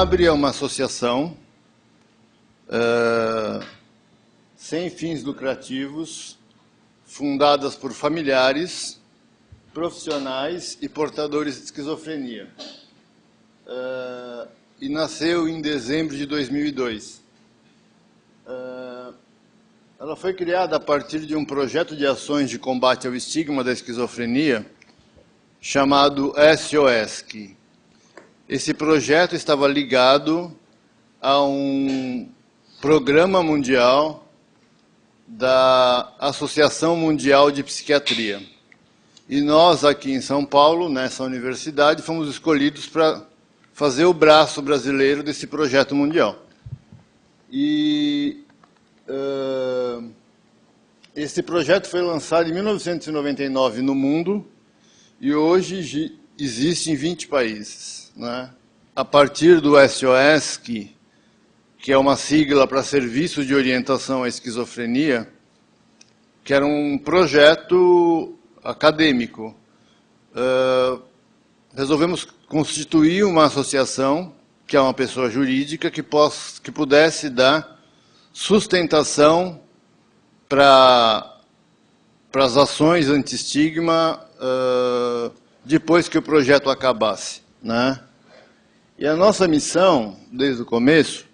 ABRE é uma associação sem fins lucrativos, fundadas por familiares, profissionais e portadores de esquizofrenia. E nasceu em dezembro de 2002. Ela foi criada a partir de um projeto de ações de combate ao estigma da esquizofrenia, chamado SOESC. Esse projeto estava ligado a um programa mundial da Associação Mundial de Psiquiatria. E nós, aqui em São Paulo, nessa universidade, fomos escolhidos para fazer o braço brasileiro desse projeto mundial. E esse projeto foi lançado em 1999 no mundo e hoje existe em 20 países, né? A partir do SOESC, que é uma sigla para Serviço de Orientação à Esquizofrenia, que era um projeto acadêmico, resolvemos constituir uma associação, que é uma pessoa jurídica, que pudesse dar sustentação para as ações anti-estigma depois que o projeto acabasse, né? E a nossa missão, desde o começo,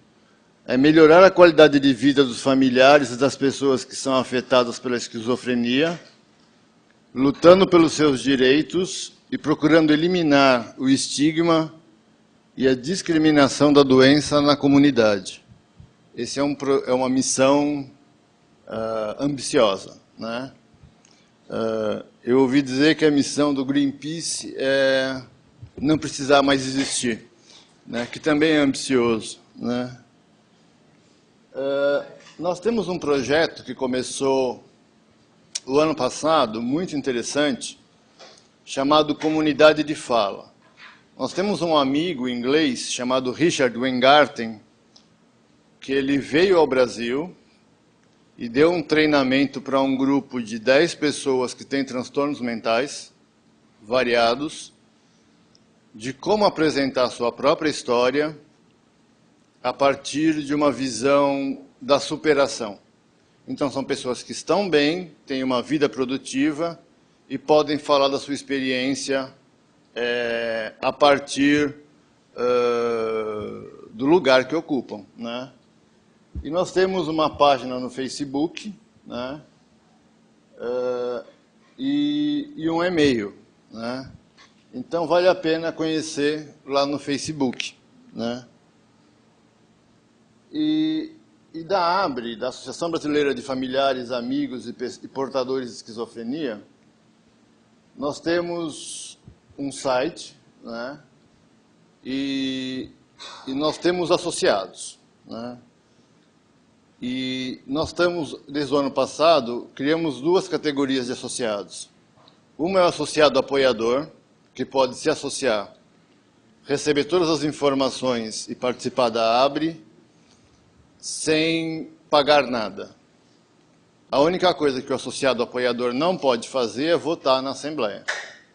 é melhorar a qualidade de vida dos familiares e das pessoas que são afetadas pela esquizofrenia, lutando pelos seus direitos e procurando eliminar o estigma e a discriminação da doença na comunidade. Essa é uma missão ambiciosa, né? Eu ouvi dizer que a missão do Greenpeace é não precisar mais existir, né? Que também é ambicioso, né? Nós temos um projeto que começou o ano passado, muito interessante, chamado Comunidade de Fala. Nós temos um amigo inglês chamado Richard Weingarten, que ele veio ao Brasil e deu um treinamento para um grupo de 10 pessoas que têm transtornos mentais variados, de como apresentar a sua própria história a partir de uma visão da superação. Então, são pessoas que estão bem, têm uma vida produtiva e podem falar da sua experiência a partir do lugar que ocupam, né? E nós temos uma página no Facebook, né? E um e-mail, né? Então, vale a pena conhecer lá no Facebook, né? E da ABRE, da Associação Brasileira de Familiares, Amigos e Portadores de Esquizofrenia, nós temos um site, né? E nós temos associados, né? E nós estamos, desde o ano passado, criamos 2 categorias de associados. Uma é o associado apoiador, que pode se associar, receber todas as informações e participar da ABRE, sem pagar nada. A única coisa que o associado apoiador não pode fazer é votar na Assembleia,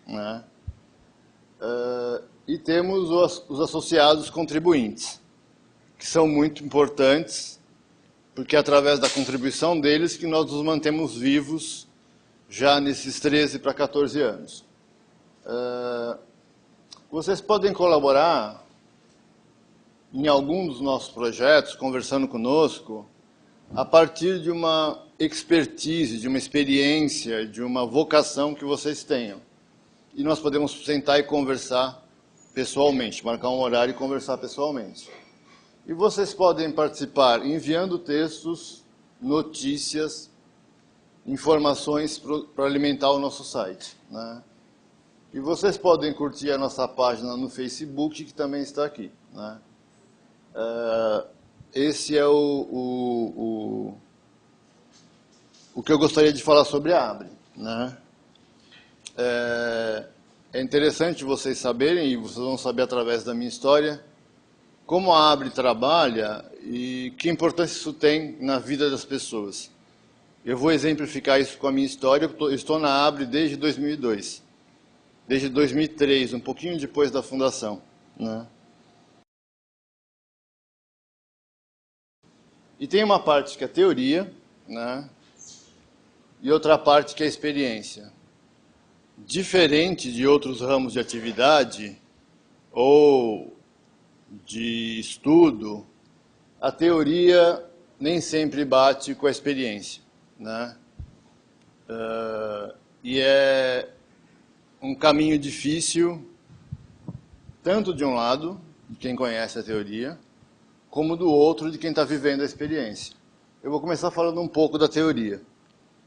né? E temos os associados contribuintes, que são muito importantes, porque é através da contribuição deles que nós nos mantemos vivos já nesses 13 para 14 anos. Vocês podem colaborar em algum dos nossos projetos, conversando conosco, a partir de uma expertise, de uma experiência, de uma vocação que vocês tenham. E nós podemos sentar e conversar pessoalmente, marcar um horário e conversar pessoalmente. E vocês podem participar enviando textos, notícias, informações para alimentar o nosso site, né? E vocês podem curtir a nossa página no Facebook, que também está aqui, né? Esse é o que eu gostaria de falar sobre a ABRE, né? É interessante vocês saberem, e vocês vão saber através da minha história, como a ABRE trabalha e que importância isso tem na vida das pessoas. Eu vou exemplificar isso com a minha história. Eu estou na ABRE desde 2002, desde 2003, um pouquinho depois da fundação, né? E tem uma parte que é teoria, né? E outra parte que é experiência. Diferente de outros ramos de atividade ou de estudo, a teoria nem sempre bate com a experiência, né? E é um caminho difícil, tanto de um lado, de quem conhece a teoria, como do outro, de quem está vivendo a experiência. Eu vou começar falando um pouco da teoria.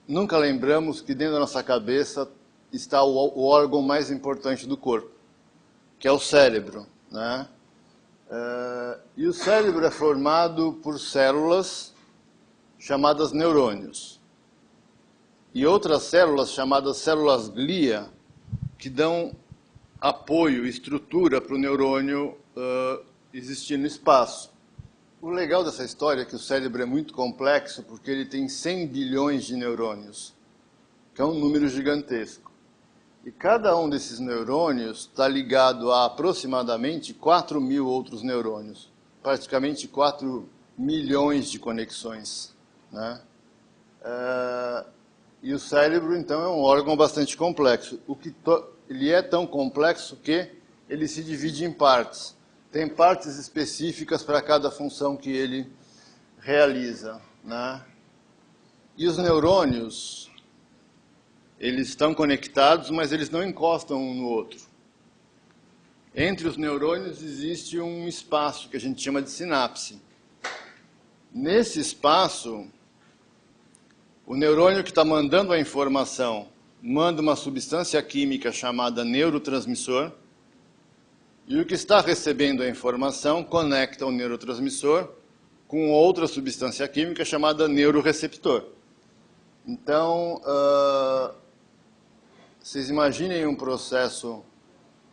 Nunca lembramos que dentro da nossa cabeça está o órgão mais importante do corpo, que é o cérebro, né? E o cérebro é formado por células chamadas neurônios. E outras células chamadas células glia, que dão apoio, estrutura para o neurônio existir no espaço. O legal dessa história é que o cérebro é muito complexo porque ele tem 100 bilhões de neurônios, que é um número gigantesco. E cada um desses neurônios está ligado a aproximadamente 4 mil outros neurônios, praticamente 4 milhões de conexões, né? E o cérebro, então, é um órgão bastante complexo. Ele é tão complexo que ele se divide em partes. Tem partes específicas para cada função que ele realiza, né? E os neurônios, eles estão conectados, mas eles não encostam um no outro. Entre os neurônios existe um espaço que a gente chama de sinapse. Nesse espaço, o neurônio que está mandando a informação manda uma substância química chamada neurotransmissor, e o que está recebendo a informação conecta o neurotransmissor com outra substância química chamada neuroreceptor. Então, vocês imaginem um processo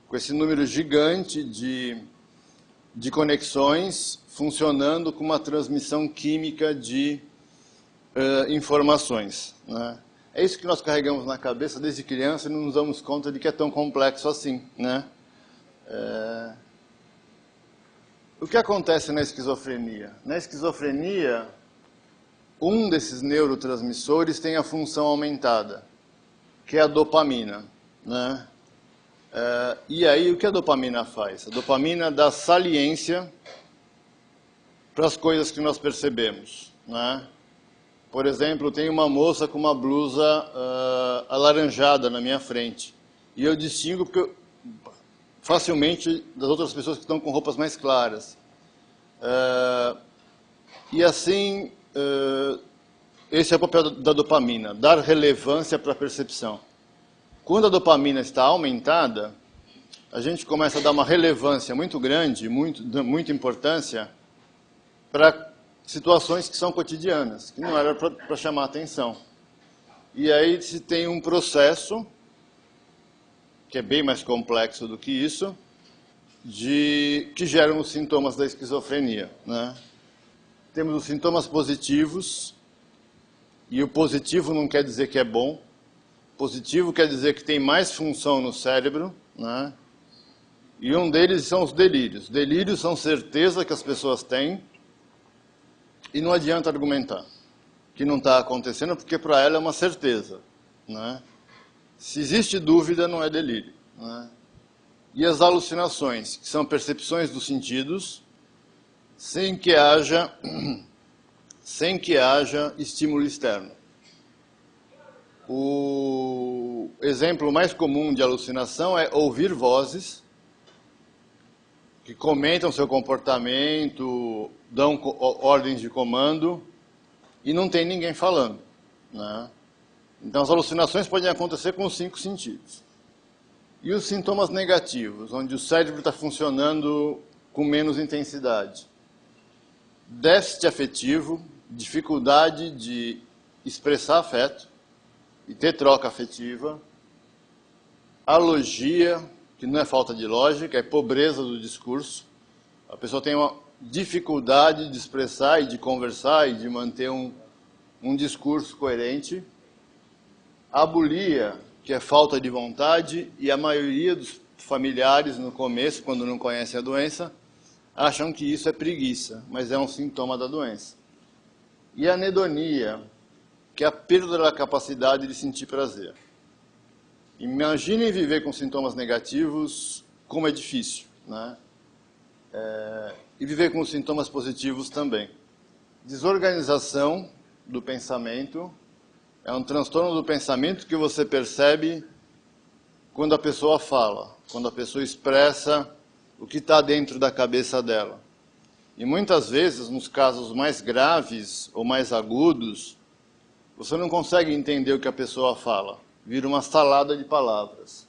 com esse número gigante de conexões funcionando com uma transmissão química de informações, né? É isso que nós carregamos na cabeça desde criança e não nos damos conta de que é tão complexo assim, né? O que acontece na esquizofrenia? Na esquizofrenia, um desses neurotransmissores tem a função aumentada, que é a dopamina, né? E aí, o que a dopamina faz? A dopamina dá saliência para as coisas que nós percebemos, né? Por exemplo, tem uma moça com uma blusa alaranjada na minha frente. E eu distingo facilmente das outras pessoas que estão com roupas mais claras. E assim, esse é o papel da dopamina, dar relevância para a percepção. Quando a dopamina está aumentada, a gente começa a dar uma relevância muito grande, muita importância para situações que são cotidianas, que não era para chamar atenção. E aí se tem um processo, que é bem mais complexo do que isso, que geram os sintomas da esquizofrenia, né? Temos os sintomas positivos, e o positivo não quer dizer que é bom. Positivo quer dizer que tem mais função no cérebro, né? E um deles são os delírios. Delírios são certeza que as pessoas têm, e não adianta argumentar que não está acontecendo, porque para ela é uma certeza, né? Se existe dúvida, não é delírio, né? E as alucinações, que são percepções dos sentidos, sem que haja estímulo externo. O exemplo mais comum de alucinação é ouvir vozes que comentam seu comportamento, dão ordens de comando, e não tem ninguém falando, né? Então as alucinações podem acontecer com os 5 sentidos. E os sintomas negativos, onde o cérebro está funcionando com menos intensidade. Déficit afetivo, dificuldade de expressar afeto e ter troca afetiva. Alogia, que não é falta de lógica, é pobreza do discurso. A pessoa tem uma dificuldade de expressar e de conversar e de manter um discurso coerente. Abulia, que é falta de vontade, e a maioria dos familiares, no começo, quando não conhecem a doença, acham que isso é preguiça, mas é um sintoma da doença. e anedonia, que é a perda da capacidade de sentir prazer. Imaginem viver com sintomas negativos, como é difícil, né? E viver com sintomas positivos também. Desorganização do pensamento é um transtorno do pensamento que você percebe quando a pessoa fala, quando a pessoa expressa o que está dentro da cabeça dela. E muitas vezes, nos casos mais graves ou mais agudos, você não consegue entender o que a pessoa fala. Vira uma salada de palavras.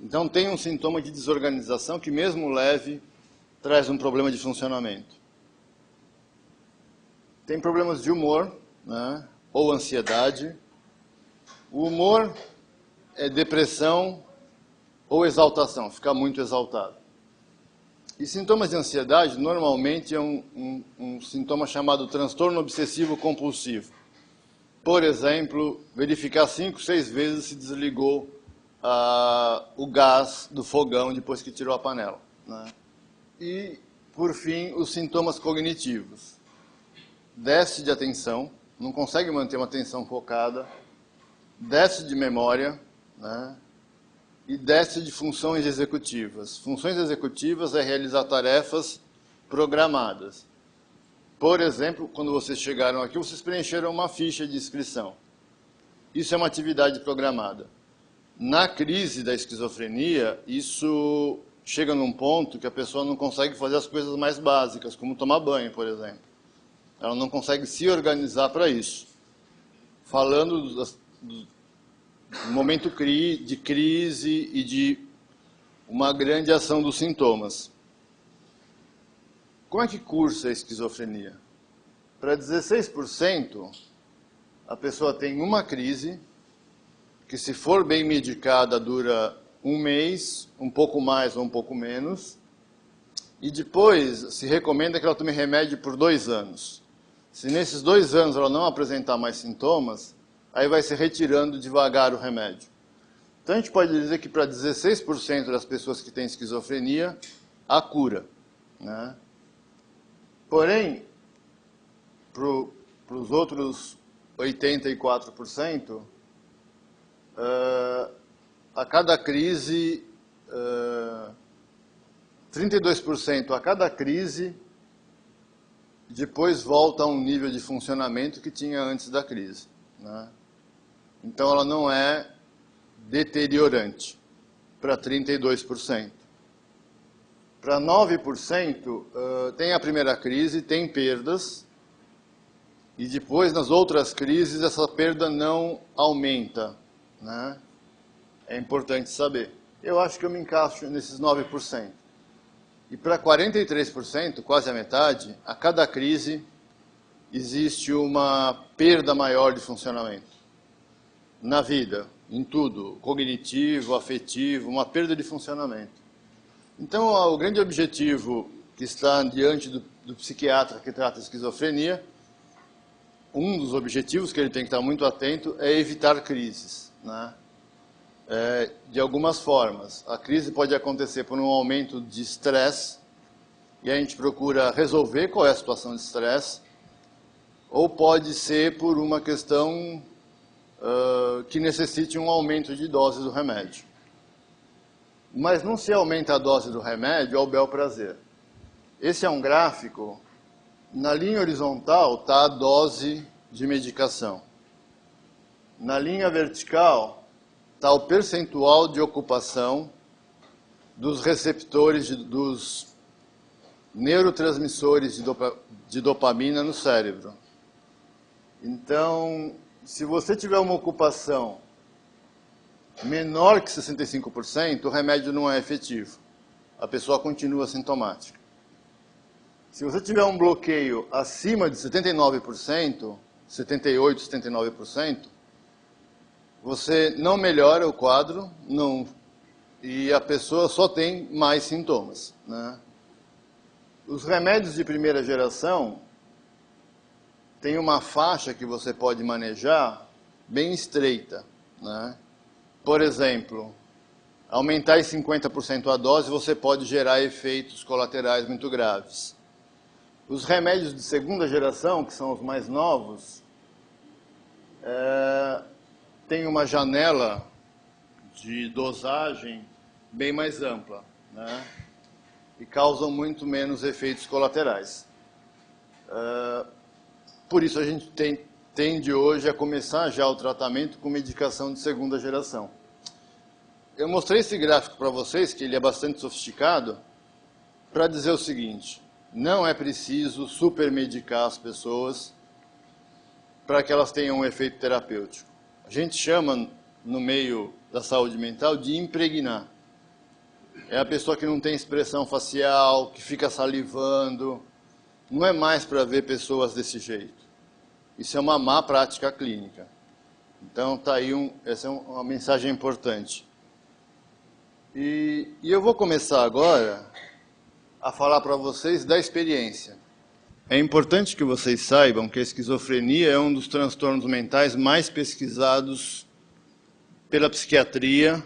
Então tem um sintoma de desorganização que, mesmo leve, traz um problema de funcionamento. Tem problemas de humor, né? Ou ansiedade. O humor é depressão ou exaltação, ficar muito exaltado. E sintomas de ansiedade, normalmente, é um sintoma chamado transtorno obsessivo compulsivo. Por exemplo, verificar 5, 6 vezes se desligou o gás do fogão depois que tirou a panela, né? E, por fim, os sintomas cognitivos. Déficit de atenção, não consegue manter uma atenção focada, déficit de memória, né? E déficit de funções executivas. Funções executivas é realizar tarefas programadas. Por exemplo, quando vocês chegaram aqui, vocês preencheram uma ficha de inscrição. Isso é uma atividade programada. Na crise da esquizofrenia, isso chega num ponto que a pessoa não consegue fazer as coisas mais básicas, como tomar banho, por exemplo. Ela não consegue se organizar para isso. Falando do momento de crise e de uma grande ação dos sintomas. Como é que cursa a esquizofrenia? Para 16%, a pessoa tem uma crise, que se for bem medicada dura 1 mês, um pouco mais ou um pouco menos, e depois se recomenda que ela tome remédio por 2 anos. Se nesses 2 anos ela não apresentar mais sintomas, aí vai se retirando devagar o remédio. Então a gente pode dizer que para 16% das pessoas que têm esquizofrenia, há cura, né? Porém, para os outros 84%, a cada crise, 32% a cada crise, depois volta a um nível de funcionamento que tinha antes da crise, né? Então ela não é deteriorante para 32%. Para 9%, tem a primeira crise, tem perdas, e depois, nas outras crises, essa perda não aumenta, né? É importante saber. Eu acho que eu me encaixo nesses 9%. E para 43%, quase a metade, a cada crise existe uma perda maior de funcionamento. Na vida, em tudo, cognitivo, afetivo, uma perda de funcionamento. Então, o grande objetivo que está diante do psiquiatra que trata a esquizofrenia, um dos objetivos que ele tem que estar muito atento é evitar crises, né? De algumas formas. A crise pode acontecer por um aumento de estresse, e a gente procura resolver qual é a situação de estresse, ou pode ser por uma questão que necessite um aumento de dose do remédio. Mas não se aumenta a dose do remédio ao bel prazer. Esse é um gráfico, na linha horizontal está a dose de medicação. Na linha vertical está o percentual de ocupação dos receptores, dos neurotransmissores de dopamina no cérebro. Então, se você tiver uma ocupação menor que 65%, o remédio não é efetivo. A pessoa continua sintomática. Se você tiver um bloqueio acima de 79%, 78%, 79%, você não melhora o quadro, e a pessoa só tem mais sintomas, né? Os remédios de primeira geração têm uma faixa que você pode manejar bem estreita, né? Por exemplo, aumentar em 50% a dose, você pode gerar efeitos colaterais muito graves. Os remédios de segunda geração, que são os mais novos, têm uma janela de dosagem bem mais ampla, né? E causam muito menos efeitos colaterais. Por isso a gente tende hoje a começar já o tratamento com medicação de segunda geração. Eu mostrei esse gráfico para vocês, que ele é bastante sofisticado, para dizer o seguinte: não é preciso supermedicar as pessoas para que elas tenham um efeito terapêutico. A gente chama, no meio da saúde mental, de impregnar. É a pessoa que não tem expressão facial, que fica salivando. Não é mais para ver pessoas desse jeito. Isso é uma má prática clínica. Então, tá aí essa é uma mensagem importante. E eu vou começar agora a falar para vocês da experiência. É importante que vocês saibam que a esquizofrenia é um dos transtornos mentais mais pesquisados pela psiquiatria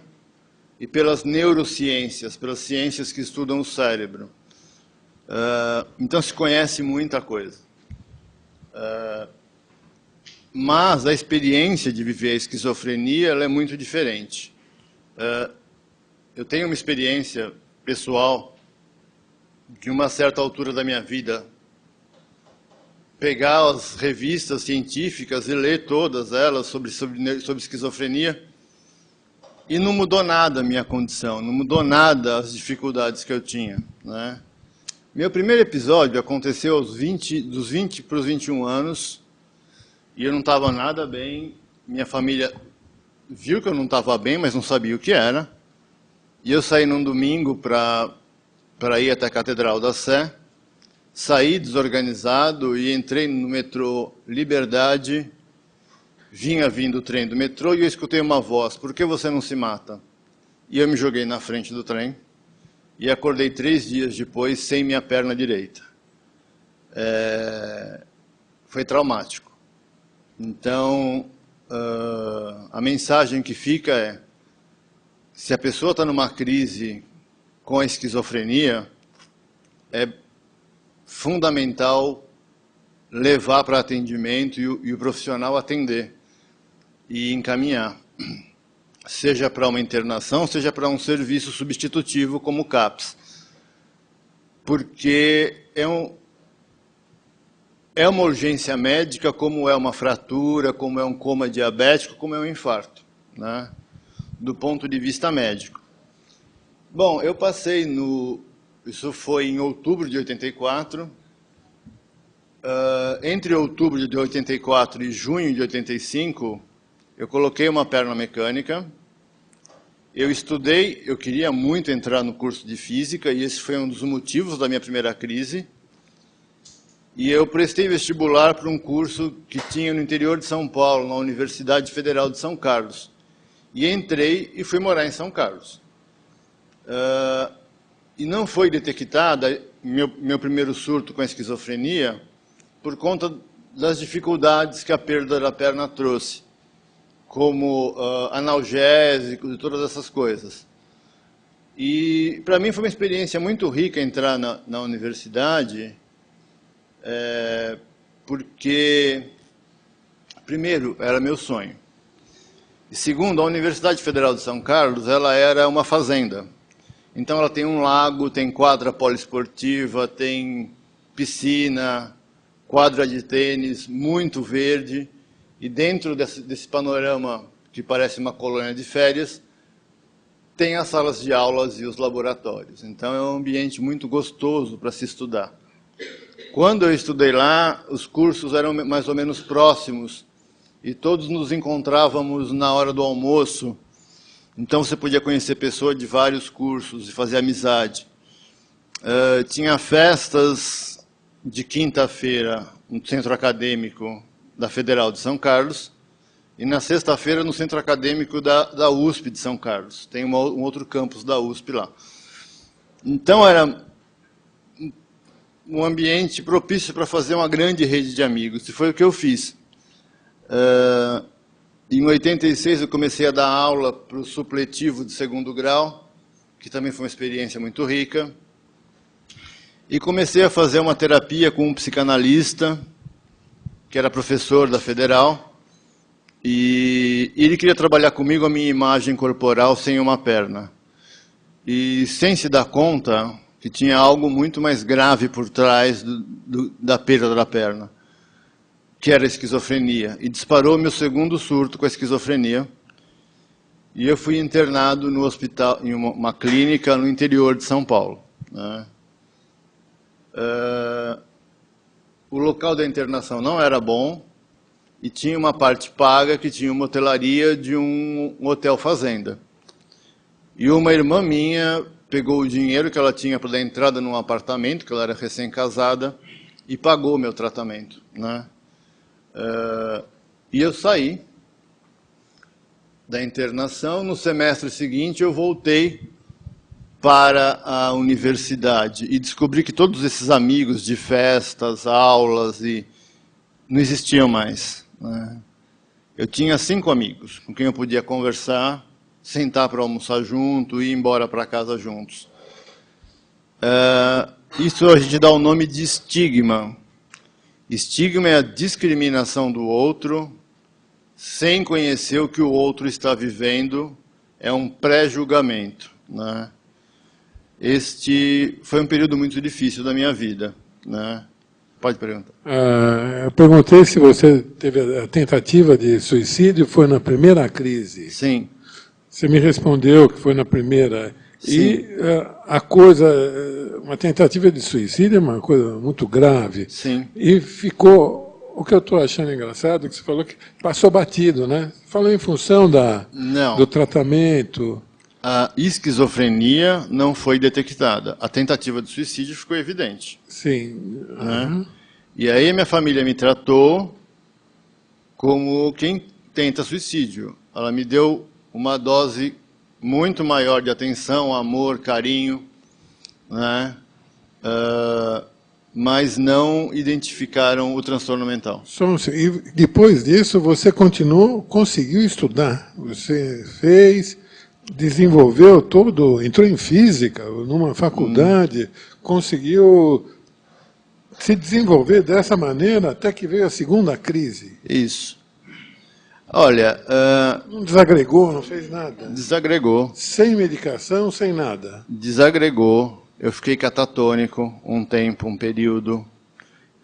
e pelas neurociências, pelas ciências que estudam o cérebro. Então se conhece muita coisa. Mas a experiência de viver a esquizofrenia ela é muito diferente. Eu tenho uma experiência pessoal de uma certa altura da minha vida, pegar as revistas científicas e ler todas elas sobre esquizofrenia, e não mudou nada a minha condição, não mudou nada as dificuldades que eu tinha, né? Meu primeiro episódio aconteceu dos 20 para os 21 anos, e eu não estava nada bem. Minha família viu que eu não estava bem, mas não sabia o que era. E eu saí num domingo para ir até a Catedral da Sé, saí desorganizado e entrei no metrô Liberdade. Vinha vindo o trem do metrô e eu escutei uma voz: por que você não se mata? E eu me joguei na frente do trem e acordei 3 dias depois sem minha perna direita. Foi traumático. Então, a mensagem que fica é: se a pessoa está numa crise com a esquizofrenia, é fundamental levar para atendimento e o profissional atender e encaminhar, seja para uma internação, seja para um serviço substitutivo como o CAPS, porque é uma urgência médica, como é uma fratura, como é um coma diabético, como é um infarto, né? Do ponto de vista médico. Bom, eu passei isso foi em outubro de 84. Entre outubro de 84 e junho de 85, eu coloquei uma perna mecânica. Eu estudei, eu queria muito entrar no curso de física, e esse foi um dos motivos da minha primeira crise. E eu prestei vestibular para um curso que tinha no interior de São Paulo, na Universidade Federal de São Carlos. E entrei e fui morar em São Carlos. E não foi detectada meu primeiro surto com a esquizofrenia por conta das dificuldades que a perda da perna trouxe, como analgésicos e todas essas coisas. E para mim foi uma experiência muito rica entrar na universidade, porque, primeiro, era meu sonho. E segundo, a Universidade Federal de São Carlos, ela era uma fazenda. Então ela tem um lago, tem quadra poliesportiva, tem piscina, quadra de tênis, muito verde. E dentro desse panorama, que parece uma colônia de férias, tem as salas de aulas e os laboratórios. Então é um ambiente muito gostoso para se estudar. Quando eu estudei lá, os cursos eram mais ou menos próximos, e todos nos encontrávamos na hora do almoço. Então você podia conhecer pessoas de vários cursos e fazer amizade. Tinha festas de quinta-feira no centro acadêmico da Federal de São Carlos, e na sexta-feira no centro acadêmico da USP de São Carlos. Tem um outro campus da USP lá. Então era um ambiente propício para fazer uma grande rede de amigos, e foi o que eu fiz. Em 86 eu comecei a dar aula para o supletivo de 2º grau, que também foi uma experiência muito rica. E comecei a fazer uma terapia com um psicanalista, que era professor da Federal, e ele queria trabalhar comigo a minha imagem corporal sem uma perna. E sem se dar conta que tinha algo muito mais grave por trás da perda da perna, que era a esquizofrenia. E disparou meu segundo surto com a esquizofrenia. E eu fui internado no hospital, em uma clínica no interior de São Paulo, né? O local da internação não era bom e tinha uma parte paga que tinha uma hotelaria de um hotel fazenda. E uma irmã minha pegou o dinheiro que ela tinha para dar entrada num apartamento, que ela era recém-casada, e pagou o meu tratamento, né? E eu saí da internação. No semestre seguinte eu voltei para a universidade e descobri que todos esses amigos de festas, aulas, não existiam mais, né? Eu tinha 5 amigos com quem eu podia conversar, sentar para almoçar junto e ir embora para casa juntos. Isso a gente dá o nome de estigma. Estigma é a discriminação do outro sem conhecer o que o outro está vivendo, é um pré-julgamento, né? Este foi um período muito difícil da minha vida, né? Pode perguntar. Eu perguntei se você teve a tentativa de suicídio, foi na primeira crise. Sim. Você me respondeu que foi na primeira. Sim. E a coisa, uma tentativa de suicídio é uma coisa muito grave. Sim. E ficou, o que eu estou achando engraçado, que você falou que passou batido, né? Você falou em função do tratamento. A esquizofrenia não foi detectada. A tentativa de suicídio ficou evidente. Sim. Né? E aí minha família me tratou como quem tenta suicídio. Ela me deu uma dose muito maior de atenção, amor, carinho, né? Mas não identificaram o transtorno mental. E depois disso, você conseguiu estudar. Você fez, desenvolveu entrou em física, numa faculdade, conseguiu se desenvolver dessa maneira até que veio a segunda crise. Isso. Olha... não desagregou, não fez nada? Desagregou. Sem medicação, sem nada? Desagregou. Eu fiquei catatônico um tempo, um período.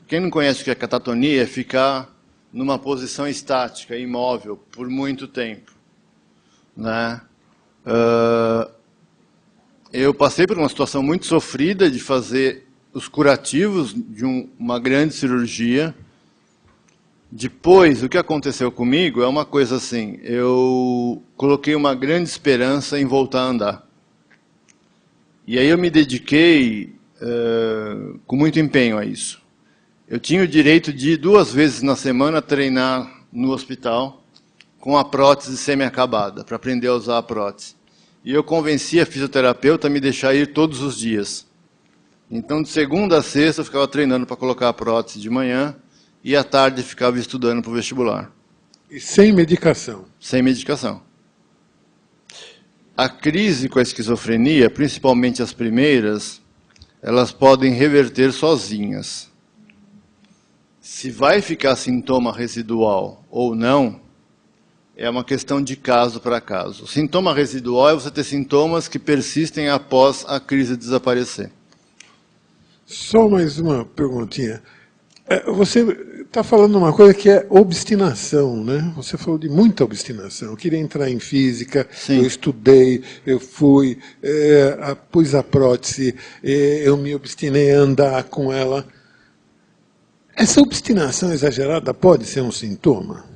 Quem não conhece o que é catatonia é ficar numa posição estática, imóvel, por muito tempo, né? Eu passei por uma situação muito sofrida de fazer os curativos de uma grande cirurgia. Depois, o que aconteceu comigo é uma coisa assim, eu coloquei uma grande esperança em voltar a andar. E aí eu me dediquei com muito empenho a isso. Eu tinha o direito de ir 2 vezes na semana treinar no hospital com a prótese semi-acabada, para aprender a usar a prótese. E eu convenci a fisioterapeuta a me deixar ir todos os dias. Então, de segunda a sexta, eu ficava treinando para colocar a prótese de manhã, e à tarde ficava estudando para o vestibular. E sem medicação? Sem medicação. A crise com a esquizofrenia, principalmente as primeiras, elas podem reverter sozinhas. Se vai ficar sintoma residual ou não, é uma questão de caso para caso. Sintoma residual é você ter sintomas que persistem após a crise desaparecer. Só mais uma perguntinha. Você está falando uma coisa que é obstinação, né? Você falou de muita obstinação. Eu queria entrar em física, Sim. Eu estudei, eu fui, pus a prótese, eu me obstinei a andar com ela. Essa obstinação exagerada pode ser um sintoma?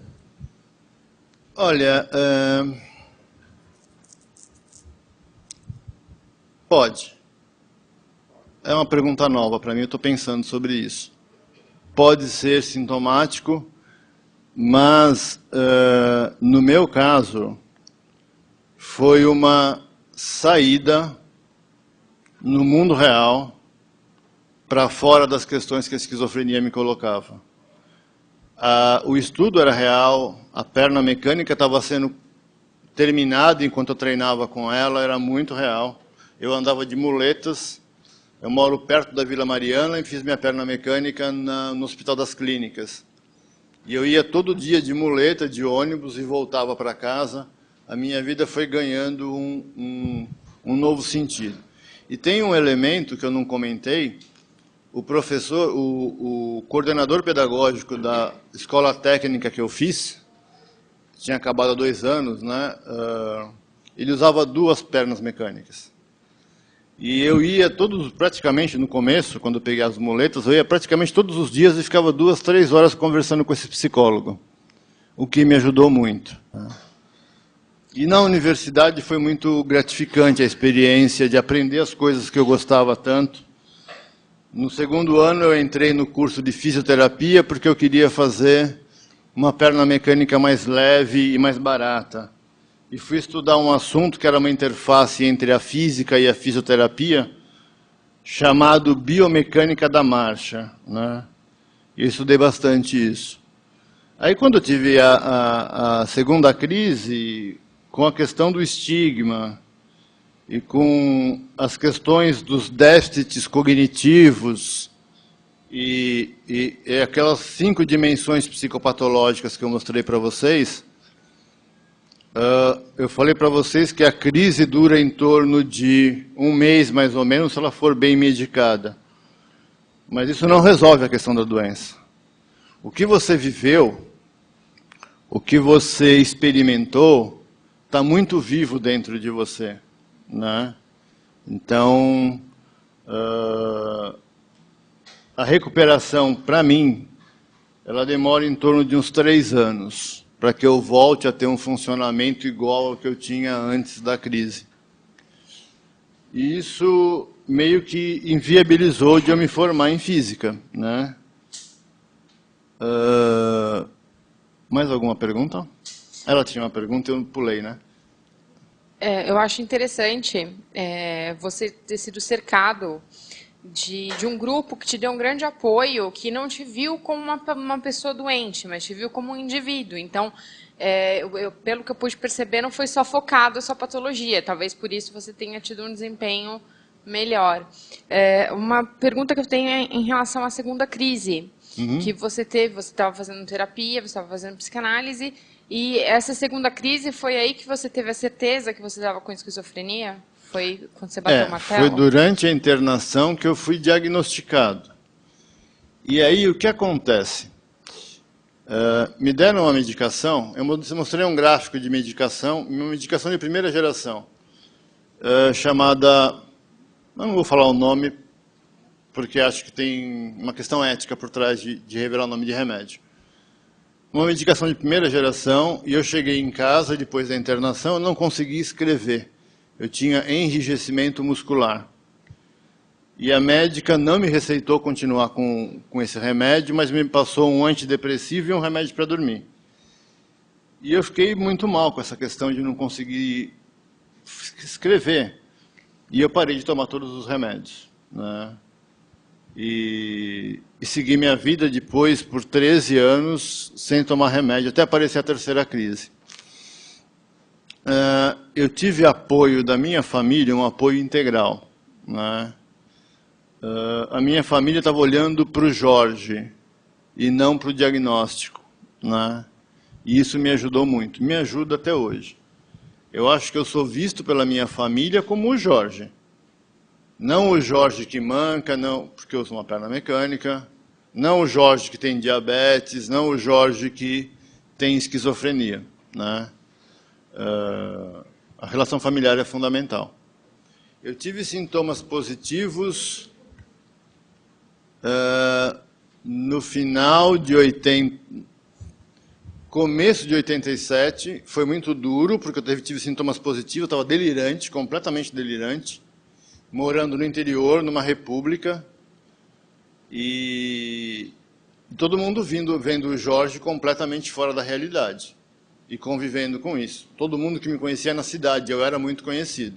Olha, pode. É uma pergunta nova para mim, eu estou pensando sobre isso. Pode ser sintomático, mas, no meu caso, foi uma saída no mundo real para fora das questões que a esquizofrenia me colocava. O estudo era real, a perna mecânica estava sendo terminada enquanto eu treinava com ela, era muito real. Eu andava de muletas, Eu moro perto da Vila Mariana e fiz minha perna mecânica no Hospital das Clínicas. E eu ia todo dia de muleta, de ônibus, e voltava para casa. A minha vida foi ganhando um novo sentido. E tem um elemento que eu não comentei. O professor, o coordenador pedagógico da escola técnica que eu fiz, tinha acabado há 2 anos, né? Ele usava 2 pernas mecânicas. E eu ia praticamente no começo, quando eu peguei as muletas, eu ia praticamente todos os dias e ficava 2, 3 horas conversando com esse psicólogo, o que me ajudou muito. E na universidade foi muito gratificante a experiência de aprender as coisas que eu gostava tanto. No 2º ano eu entrei no curso de fisioterapia porque eu queria fazer uma perna mecânica mais leve e mais barata. E fui estudar um assunto que era uma interface entre a física e a fisioterapia, chamado biomecânica da marcha, né? Eu estudei bastante isso. Aí quando eu tive a segunda crise, com a questão do estigma e com as questões dos déficits cognitivos e aquelas 5 dimensões psicopatológicas que eu mostrei para vocês, eu falei para vocês que a crise dura em torno de 1 mês, mais ou menos, se ela for bem medicada. Mas isso não resolve a questão da doença. O que você viveu, o que você experimentou, está muito vivo dentro de você, né? Então, a recuperação, para mim, ela demora em torno de uns 3 anos, para que eu volte a ter um funcionamento igual ao que eu tinha antes da crise. E isso meio que inviabilizou de eu me formar em física, né? Mais alguma pergunta? Ela tinha uma pergunta, eu pulei, né? Eu acho interessante você ter sido cercado de um grupo que te deu um grande apoio, que não te viu como uma pessoa doente, mas te viu como um indivíduo. Então, pelo que eu pude perceber, não foi só focado a sua patologia. Talvez por isso você tenha tido um desempenho melhor. Uma pergunta que eu tenho é em relação à segunda crise, que você estava fazendo terapia, você estava fazendo psicanálise, e essa segunda crise foi aí que você teve a certeza que você estava com esquizofrenia? Foi quando você bateu o martelo? Foi durante a internação que eu fui diagnosticado. E aí, o que acontece? Me deram uma medicação, eu mostrei um gráfico de medicação, uma medicação de primeira geração, chamada, eu não vou falar o nome, porque acho que tem uma questão ética por trás de revelar o nome de remédio. Uma medicação de primeira geração, e eu cheguei em casa, depois da internação, eu não consegui escrever. Eu tinha enrijecimento muscular. E a médica não me receitou continuar com esse remédio, mas me passou um antidepressivo e um remédio para dormir. E eu fiquei muito mal com essa questão de não conseguir escrever. E eu parei de tomar todos os remédios, né? E segui minha vida depois por 13 anos sem tomar remédio, até aparecer a terceira crise. Eu tive apoio da minha família, um apoio integral, né? A minha família estava olhando para o Jorge e não para o diagnóstico, né? E isso me ajudou muito, me ajuda até hoje. Eu acho que eu sou visto pela minha família como o Jorge. Não o Jorge que manca, não, porque eu sou uma perna mecânica, não o Jorge que tem diabetes, não o Jorge que tem esquizofrenia, né? A relação familiar é fundamental. Eu tive sintomas positivos no final de começo de 87, foi muito duro, porque eu tive sintomas positivos, eu estava delirante, completamente delirante, morando no interior, numa república, e todo mundo vendo o Jorge completamente fora da realidade, e convivendo com isso. Todo mundo que me conhecia na cidade, eu era muito conhecido.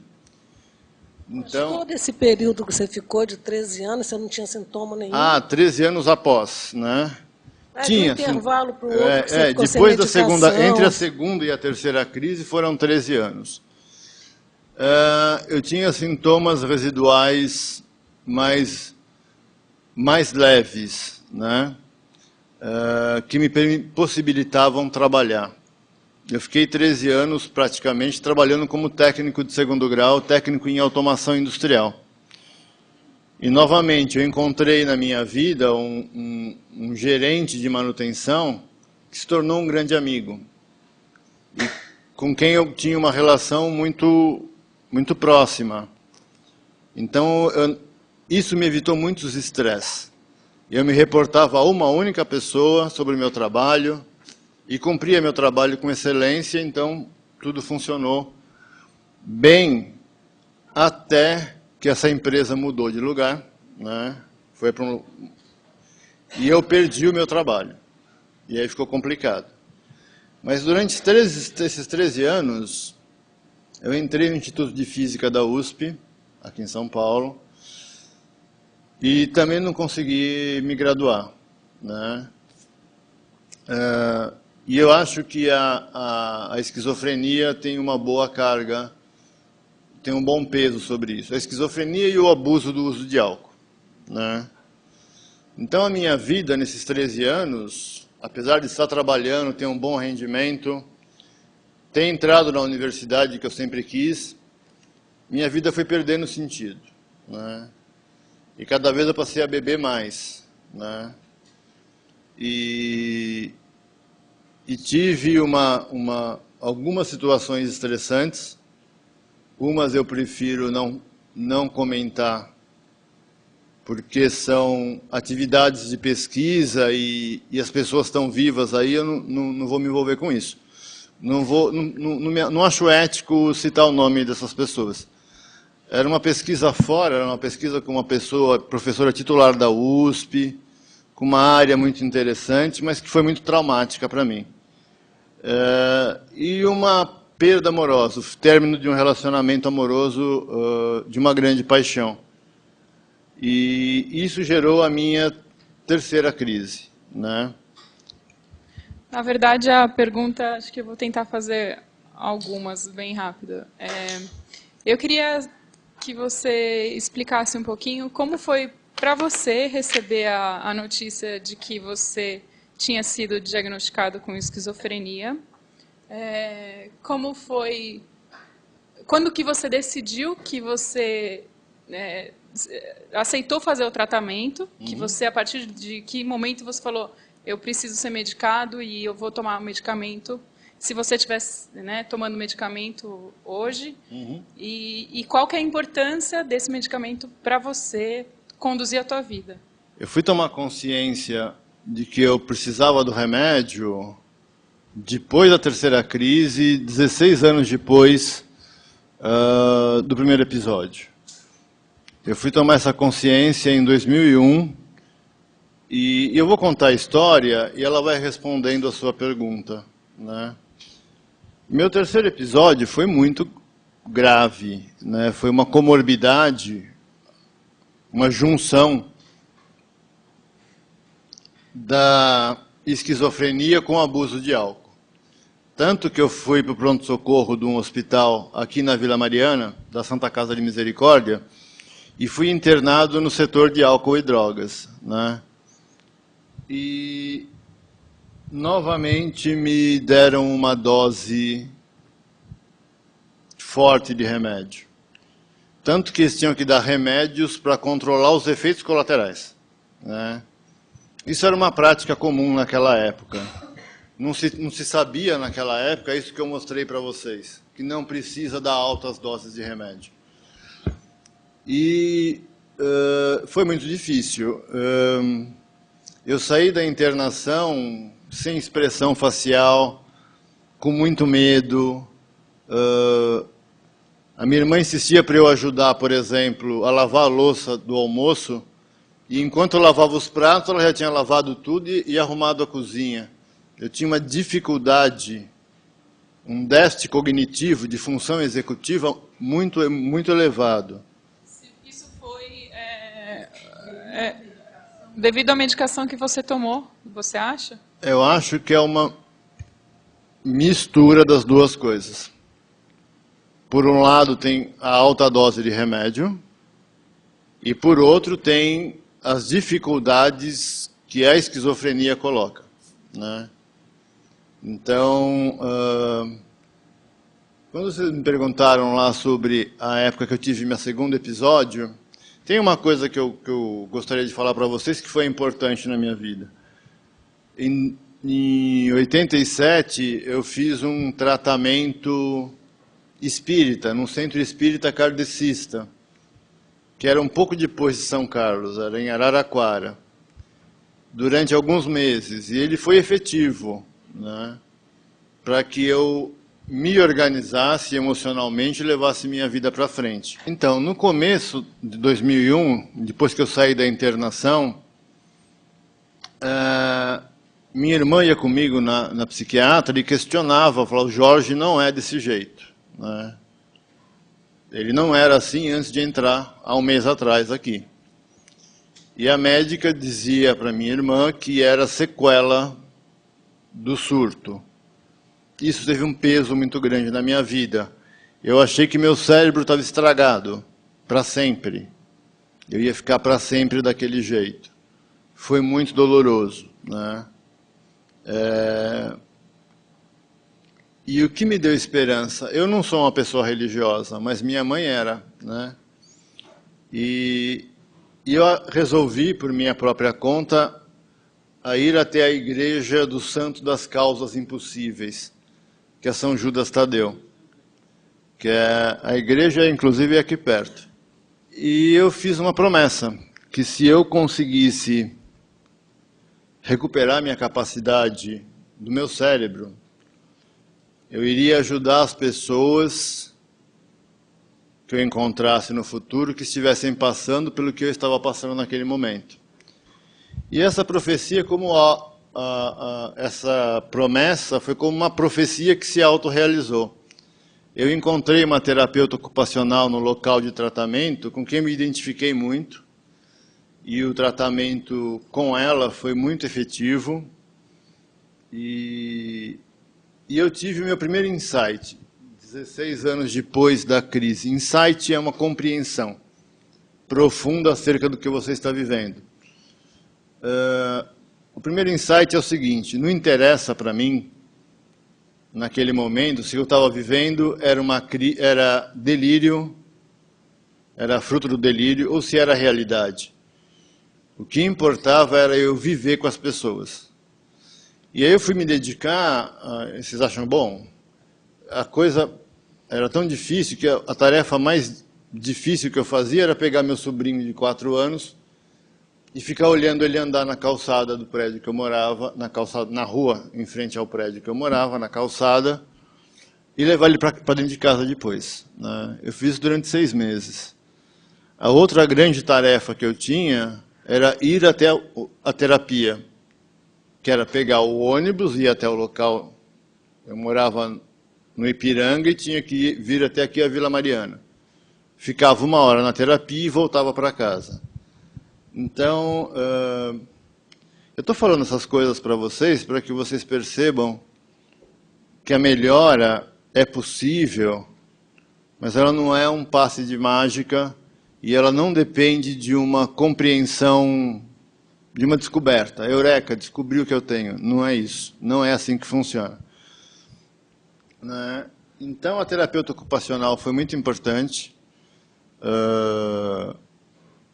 Então, mas todo esse período que você ficou, de 13 anos, você não tinha sintoma nenhum? 13 anos após, né? Tinha, de um intervalo para o outro, que você ficou depois sem medicação. entre a segunda e a terceira crise foram 13 anos. Eu tinha sintomas residuais mais leves, né? Que me possibilitavam trabalhar. Eu fiquei 13 anos, praticamente, trabalhando como técnico de segundo grau, técnico em automação industrial. E, novamente, eu encontrei na minha vida um gerente de manutenção que se tornou um grande amigo, e com quem eu tinha uma relação muito próxima. Então, isso me evitou muitos estresses. Eu me reportava a uma única pessoa sobre o meu trabalho, e cumpria meu trabalho com excelência, então tudo funcionou bem, até que essa empresa mudou de lugar, né? E eu perdi o meu trabalho. E aí ficou complicado. Mas durante esses 13 anos, eu entrei no Instituto de Física da USP, aqui em São Paulo, e também não consegui me graduar, né? E eu acho que a esquizofrenia tem uma boa carga, tem um bom peso sobre isso. A esquizofrenia e o abuso do uso de álcool, né? Então, a minha vida nesses 13 anos, apesar de estar trabalhando, ter um bom rendimento, ter entrado na universidade que eu sempre quis, minha vida foi perdendo sentido, né? E cada vez eu passei a beber mais, né? E tive algumas situações estressantes. Umas eu prefiro não comentar, porque são atividades de pesquisa e as pessoas estão vivas aí, eu não vou me envolver com isso. Não acho ético citar o nome dessas pessoas. Era uma pesquisa fora, era uma pesquisa com uma pessoa, professora titular da USP, com uma área muito interessante, mas que foi muito traumática para mim. E uma perda amorosa, o término de um relacionamento amoroso de uma grande paixão. E isso gerou a minha terceira crise, né? Na verdade, a pergunta, acho que eu vou tentar fazer algumas bem rápido. Eu queria que você explicasse um pouquinho como foi para você receber a notícia de que você tinha sido diagnosticado com esquizofrenia. Como foi... Quando que você decidiu que você aceitou fazer o tratamento? Que você, a partir de que momento você falou, eu preciso ser medicado e eu vou tomar medicamento? Se você estivesse tomando medicamento hoje, e qual que é a importância desse medicamento para você conduzir a tua vida? Eu fui tomar consciência de que eu precisava do remédio depois da terceira crise, 16 anos depois do primeiro episódio. Eu fui tomar essa consciência em 2001, e eu vou contar a história e ela vai respondendo a sua pergunta, né? Meu terceiro episódio foi muito grave, né? Foi uma comorbidade, uma junção da esquizofrenia com abuso de álcool. Tanto que eu fui para o pronto-socorro de um hospital aqui na Vila Mariana, da Santa Casa de Misericórdia, e fui internado no setor de álcool e drogas, né? E novamente me deram uma dose forte de remédio. Tanto que eles tinham que dar remédios para controlar os efeitos colaterais, né? Isso era uma prática comum naquela época. Não se sabia naquela época isso que eu mostrei para vocês, que não precisa dar altas doses de remédio. E foi muito difícil. Eu saí da internação sem expressão facial, com muito medo. A minha irmã insistia para eu ajudar, por exemplo, a lavar a louça do almoço, e enquanto eu lavava os pratos, ela já tinha lavado tudo e arrumado a cozinha. Eu tinha uma dificuldade, um déficit cognitivo de função executiva muito elevado. Isso foi devido à medicação que você tomou, você acha? Eu acho que é uma mistura das duas coisas. Por um lado, tem a alta dose de remédio, E, por outro, tem as dificuldades que a esquizofrenia coloca, né? Então, quando vocês me perguntaram lá sobre a época que eu tive meu segundo episódio, tem uma coisa que eu gostaria de falar para vocês que foi importante na minha vida. Em 87, eu fiz um tratamento espírita, num centro espírita kardecista, que era um pouco depois de São Carlos, era em Araraquara, durante alguns meses. E ele foi efetivo, né, para que eu me organizasse emocionalmente e levasse minha vida para frente. Então, no começo de 2001, depois que eu saí da internação, minha irmã ia comigo na psiquiatra e questionava, falava, o Jorge não é desse jeito, né? Ele não era assim antes de entrar, há um mês atrás, aqui. E a médica dizia para minha irmã que era sequela do surto. Isso teve um peso muito grande na minha vida. Eu achei que meu cérebro estava estragado, para sempre. Eu ia ficar para sempre daquele jeito. Foi muito doloroso, né? E o que me deu esperança? Eu não sou uma pessoa religiosa, mas minha mãe era, né? E eu resolvi, por minha própria conta, a ir até a igreja do Santo das Causas Impossíveis, que é São Judas Tadeu, que a igreja, inclusive, é aqui perto. E eu fiz uma promessa, que se eu conseguisse recuperar minha capacidade do meu cérebro, eu iria ajudar as pessoas que eu encontrasse no futuro que estivessem passando pelo que eu estava passando naquele momento. E essa profecia, essa promessa foi como uma profecia que se autorrealizou. Eu encontrei uma terapeuta ocupacional no local de tratamento com quem me identifiquei muito, e o tratamento com ela foi muito efetivo, e eu tive o meu primeiro insight, 16 anos depois da crise. Insight é uma compreensão profunda acerca do que você está vivendo. O primeiro insight é o seguinte: não interessa para mim, naquele momento, se eu estava vivendo era delírio, era fruto do delírio, ou se era realidade. O que importava era eu viver com as pessoas. E aí eu fui me dedicar, vocês acham bom? A coisa era tão difícil que a tarefa mais difícil que eu fazia era pegar meu sobrinho de 4 anos e ficar olhando ele andar na calçada do prédio que eu morava, na rua em frente ao prédio que eu morava, na calçada, e levar ele para dentro de casa depois, né? Eu fiz isso durante 6 meses. A outra grande tarefa que eu tinha era ir até a terapia, que era pegar o ônibus, ir até o local. Eu morava no Ipiranga e tinha que vir até aqui a Vila Mariana. Ficava 1 hora na terapia e voltava para casa. Então, eu estou falando essas coisas para vocês para que vocês percebam que a melhora é possível, mas ela não é um passe de mágica e ela não depende de uma compreensão, de uma descoberta. Eureka, descobri o que eu tenho. Não é isso. Não é assim que funciona, né? Então, a terapeuta ocupacional foi muito importante.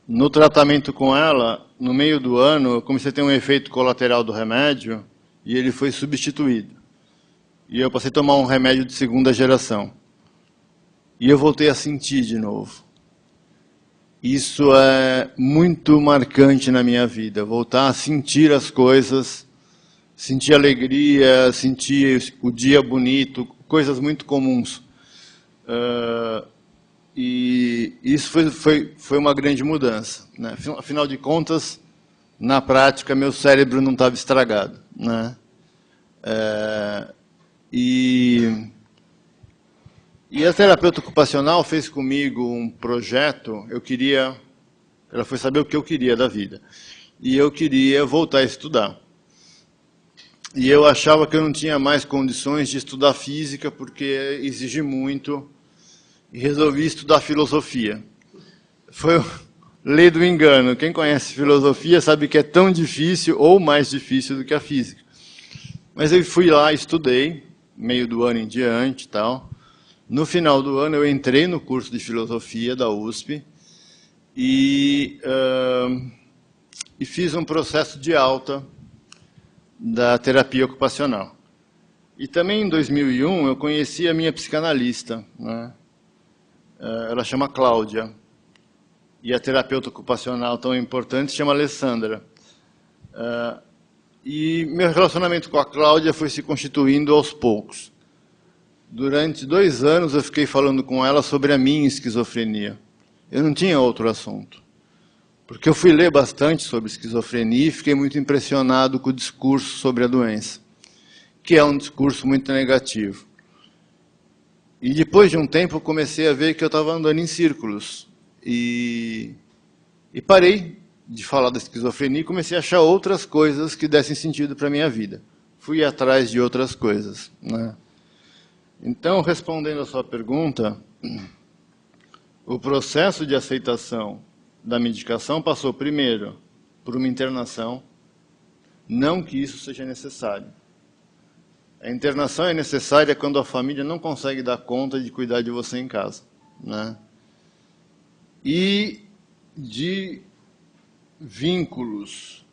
No tratamento com ela, no meio do ano, eu comecei a ter um efeito colateral do remédio e ele foi substituído. E eu passei a tomar um remédio de 2ª geração. E eu voltei a sentir de novo. Isso é muito marcante na minha vida, voltar a sentir as coisas, sentir alegria, sentir o dia bonito, coisas muito comuns. E isso foi uma grande mudança, né? Afinal de contas, na prática, meu cérebro não estava estragado, né? E a terapeuta ocupacional fez comigo um projeto. Ela foi saber o que eu queria da vida. E eu queria voltar a estudar. E eu achava que eu não tinha mais condições de estudar física, porque exigia muito, e resolvi estudar filosofia. Foi lei do engano. Quem conhece filosofia sabe que é tão difícil ou mais difícil do que a física. Mas eu fui lá, estudei, meio do ano em diante e tal. No final do ano eu entrei no curso de filosofia da USP e fiz um processo de alta da terapia ocupacional. E também em 2001 eu conheci a minha psicanalista, né? Ela chama Cláudia, e a terapeuta ocupacional tão importante se chama Alessandra. E meu relacionamento com a Cláudia foi se constituindo aos poucos. Durante 2 anos eu fiquei falando com ela sobre a minha esquizofrenia. Eu não tinha outro assunto. Porque eu fui ler bastante sobre esquizofrenia e fiquei muito impressionado com o discurso sobre a doença, que é um discurso muito negativo. E depois de um tempo eu comecei a ver que eu estava andando em círculos. E parei de falar da esquizofrenia e comecei a achar outras coisas que dessem sentido para a minha vida. Fui atrás de outras coisas, né? Então, respondendo a sua pergunta, o processo de aceitação da medicação passou primeiro por uma internação, não que isso seja necessário. A internação é necessária quando a família não consegue dar conta de cuidar de você em casa, né? E de vínculos,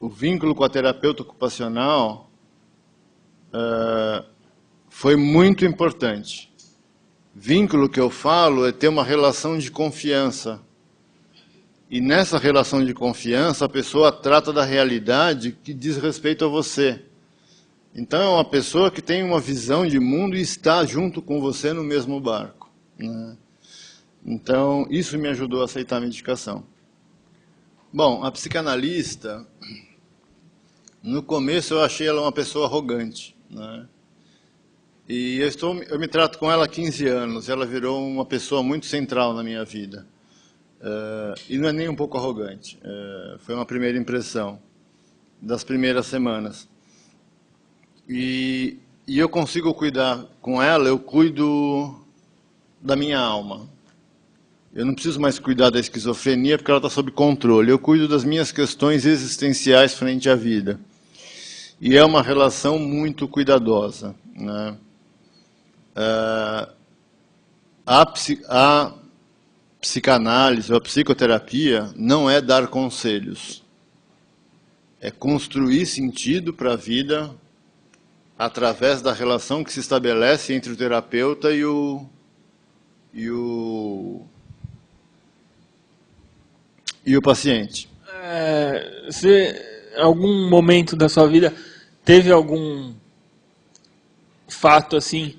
o vínculo com a terapeuta ocupacional foi muito importante. Vínculo que eu falo é ter uma relação de confiança. E nessa relação de confiança, a pessoa trata da realidade que diz respeito a você. Então, é uma pessoa que tem uma visão de mundo e está junto com você no mesmo barco, né? Então, isso me ajudou a aceitar a medicação. Bom, a psicanalista, no começo eu achei ela uma pessoa arrogante, né? E eu me trato com ela há 15 anos, ela virou uma pessoa muito central na minha vida. E não é nem um pouco arrogante, foi uma primeira impressão das primeiras semanas. E eu consigo cuidar com ela, eu cuido da minha alma. Eu não preciso mais cuidar da esquizofrenia porque ela está sob controle. Eu cuido das minhas questões existenciais frente à vida. E é uma relação muito cuidadosa, né? A psicanálise ou a psicoterapia não é dar conselhos. É construir sentido para a vida através da relação que se estabelece entre o terapeuta e o paciente. Você, em algum momento da sua vida, teve algum fato assim,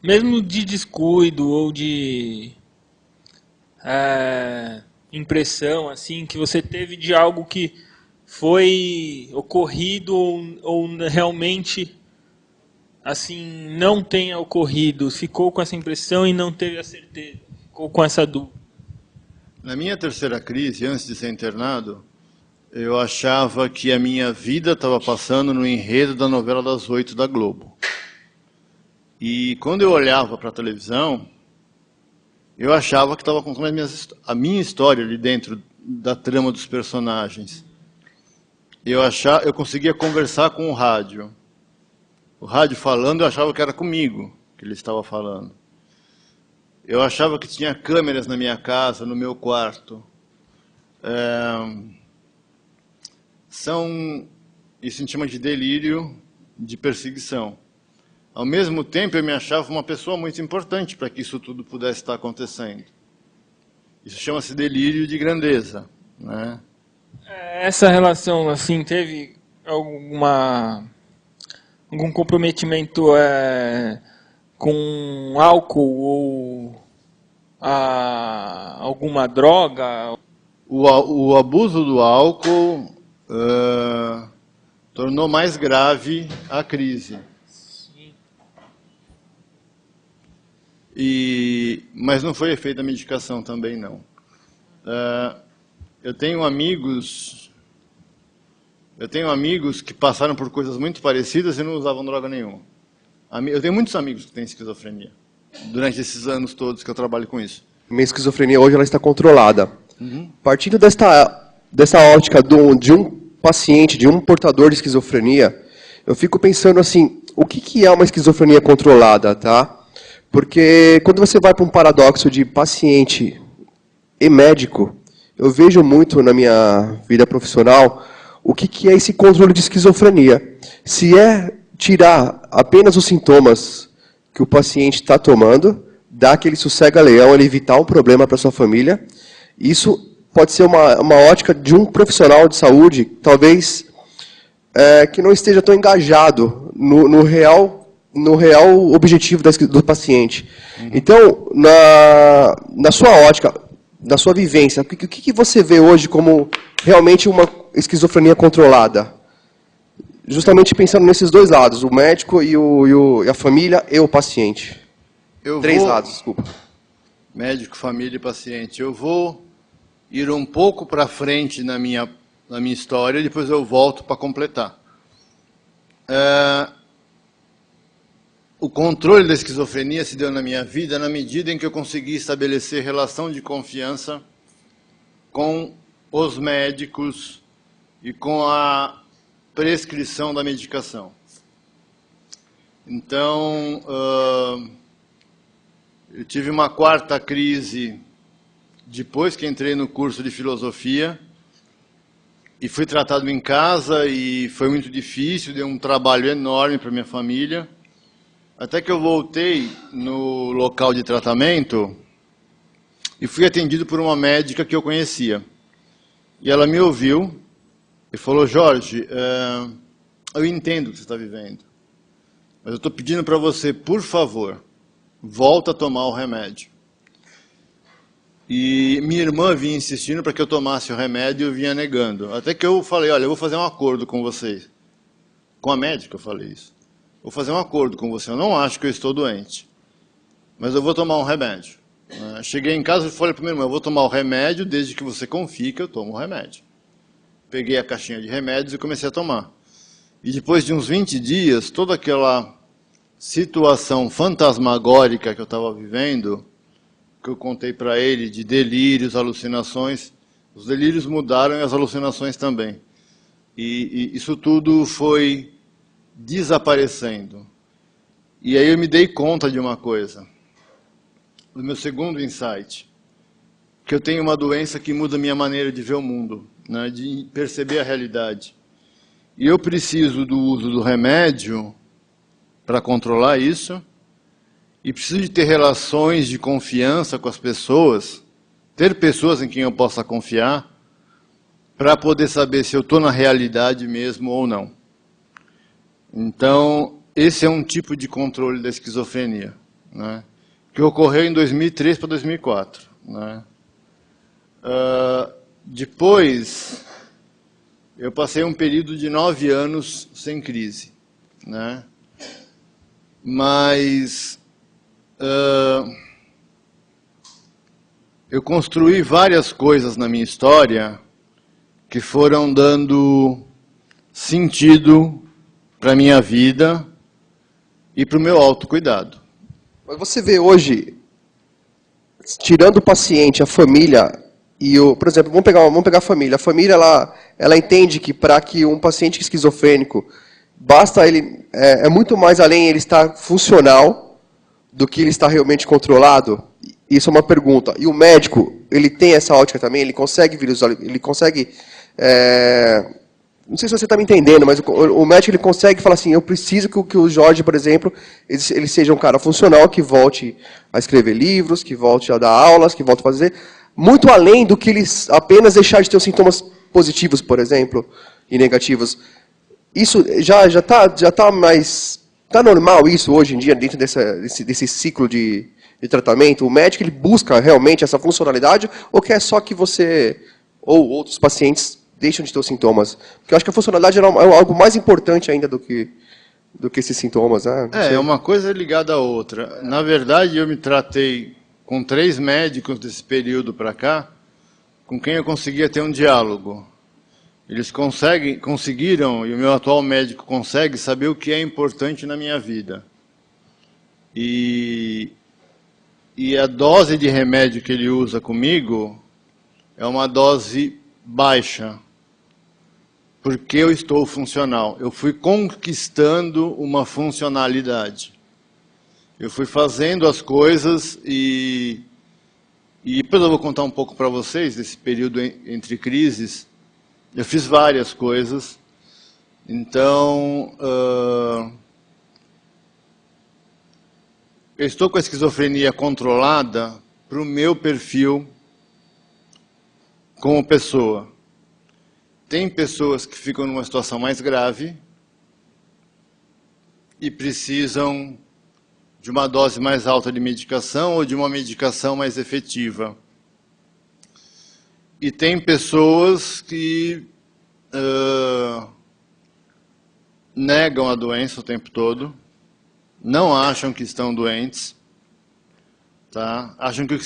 mesmo de descuido ou de impressão assim, que você teve de algo que foi ocorrido ou realmente assim não tenha ocorrido, ficou com essa impressão e não teve a certeza, ficou com essa dúvida? Na minha terceira crise, antes de ser internado, eu achava que a minha vida estava passando no enredo da novela das 8 da Globo. E quando eu olhava para a televisão, eu achava que estava contando a minha história ali dentro da trama dos personagens. Eu conseguia conversar com o rádio. O rádio falando, eu achava que era comigo que ele estava falando. Eu achava que tinha câmeras na minha casa, no meu quarto. Isso a gente chama de delírio de perseguição. Ao mesmo tempo, eu me achava uma pessoa muito importante para que isso tudo pudesse estar acontecendo. Isso chama-se delírio de grandeza, né? Essa relação, assim, teve algum comprometimento com álcool ou alguma droga? O abuso do álcool tornou mais grave a crise. Sim. Mas não foi efeito da medicação também, não. Eu tenho amigos que passaram por coisas muito parecidas e não usavam droga nenhuma. Eu tenho muitos amigos que têm esquizofrenia, durante esses anos todos que eu trabalho com isso. minha esquizofrenia hoje ela está controlada. Partindo dessa ótica de um paciente, de um portador de esquizofrenia, eu fico pensando assim, o que é uma esquizofrenia controlada, tá? Porque quando você vai para um paradoxo de paciente e médico, eu vejo muito na minha vida profissional o que é esse controle de esquizofrenia. Se é tirar apenas os sintomas que o paciente está tomando, dar aquele sossega-leão, ele evitar um problema para sua família, isso pode ser uma ótica de um profissional de saúde, talvez, que não esteja tão engajado no real objetivo do paciente. Então, na sua ótica, na sua vivência, o que você vê hoje como realmente uma esquizofrenia controlada? Justamente pensando nesses dois lados, o médico e a família e o paciente. Três lados, desculpa. Médico, família e paciente. Eu vou ir um pouco para frente na minha história e depois eu volto para completar. O controle da esquizofrenia se deu na minha vida na medida em que eu consegui estabelecer relação de confiança com os médicos e com a prescrição da medicação. Então, eu tive uma quarta crise depois que entrei no curso de filosofia e fui tratado em casa e foi muito difícil, deu um trabalho enorme para minha família. Até que eu voltei no local de tratamento e fui atendido por uma médica que eu conhecia. E ela me ouviu e falou, Jorge, eu entendo o que você está vivendo, mas eu estou pedindo para você, por favor, volta a tomar o remédio. E minha irmã vinha insistindo para que eu tomasse o remédio e eu vinha negando. Até que eu falei, olha, eu vou fazer um acordo com vocês. Com a médica eu falei isso. Vou fazer um acordo com você, eu não acho que eu estou doente, mas eu vou tomar um remédio. Cheguei em casa e falei para minha irmã, eu vou tomar o remédio desde que você confie que eu tomo o remédio. Peguei a caixinha de remédios e comecei a tomar. E depois de uns 20 dias, toda aquela situação fantasmagórica que eu estava vivendo, que eu contei para ele, de delírios, alucinações, os delírios mudaram e as alucinações também. E isso tudo foi desaparecendo. E aí eu me dei conta de uma coisa, do meu segundo insight, que eu tenho uma doença que muda a minha maneira de ver o mundo, né, de perceber a realidade. E eu preciso do uso do remédio para controlar isso, e preciso de ter relações de confiança com as pessoas, ter pessoas em quem eu possa confiar, para poder saber se eu estou na realidade mesmo ou não. Então, esse é um tipo de controle da esquizofrenia, né, que ocorreu em 2003 para 2004. Né. Depois, eu passei um período de 9 anos sem crise, né, mas eu construí várias coisas na minha história que foram dando sentido para a minha vida e para o meu autocuidado. Mas você vê hoje, tirando o paciente, a família e por exemplo, vamos pegar a família. A família ela entende que para que um paciente esquizofrênico, basta ele é muito mais além ele estar funcional do que ele está realmente controlado. Isso é uma pergunta. E o médico, ele tem essa ótica também, ele consegue ele consegue não sei se você está me entendendo, mas o médico ele consegue falar assim, eu preciso que o Jorge, por exemplo, ele seja um cara funcional, que volte a escrever livros, que volte a dar aulas, que volte a fazer, muito além do que ele apenas deixar de ter os sintomas positivos, por exemplo, e negativos. Isso já está mais... Está normal isso hoje em dia, dentro desse ciclo de tratamento? O médico ele busca realmente essa funcionalidade, ou quer só que você, ou outros pacientes, deixam de ter os sintomas? Porque eu acho que a funcionalidade é algo mais importante ainda do que esses sintomas. Né? É uma coisa ligada à outra. Na verdade, eu me tratei com 3 médicos desse período para cá, com quem eu conseguia ter um diálogo. Eles conseguiram, e o meu atual médico consegue, saber o que é importante na minha vida. E e a dose de remédio que ele usa comigo é uma dose baixa, porque eu estou funcional. Eu fui conquistando uma funcionalidade. Eu fui fazendo as coisas e depois eu vou contar um pouco para vocês desse período entre crises. Eu fiz várias coisas. Então, eu estou com a esquizofrenia controlada para o meu perfil como pessoa. Tem pessoas que ficam numa situação mais grave e precisam de uma dose mais alta de medicação ou de uma medicação mais efetiva. E tem pessoas que negam a doença o tempo todo, não acham que estão doentes, tá? Acham que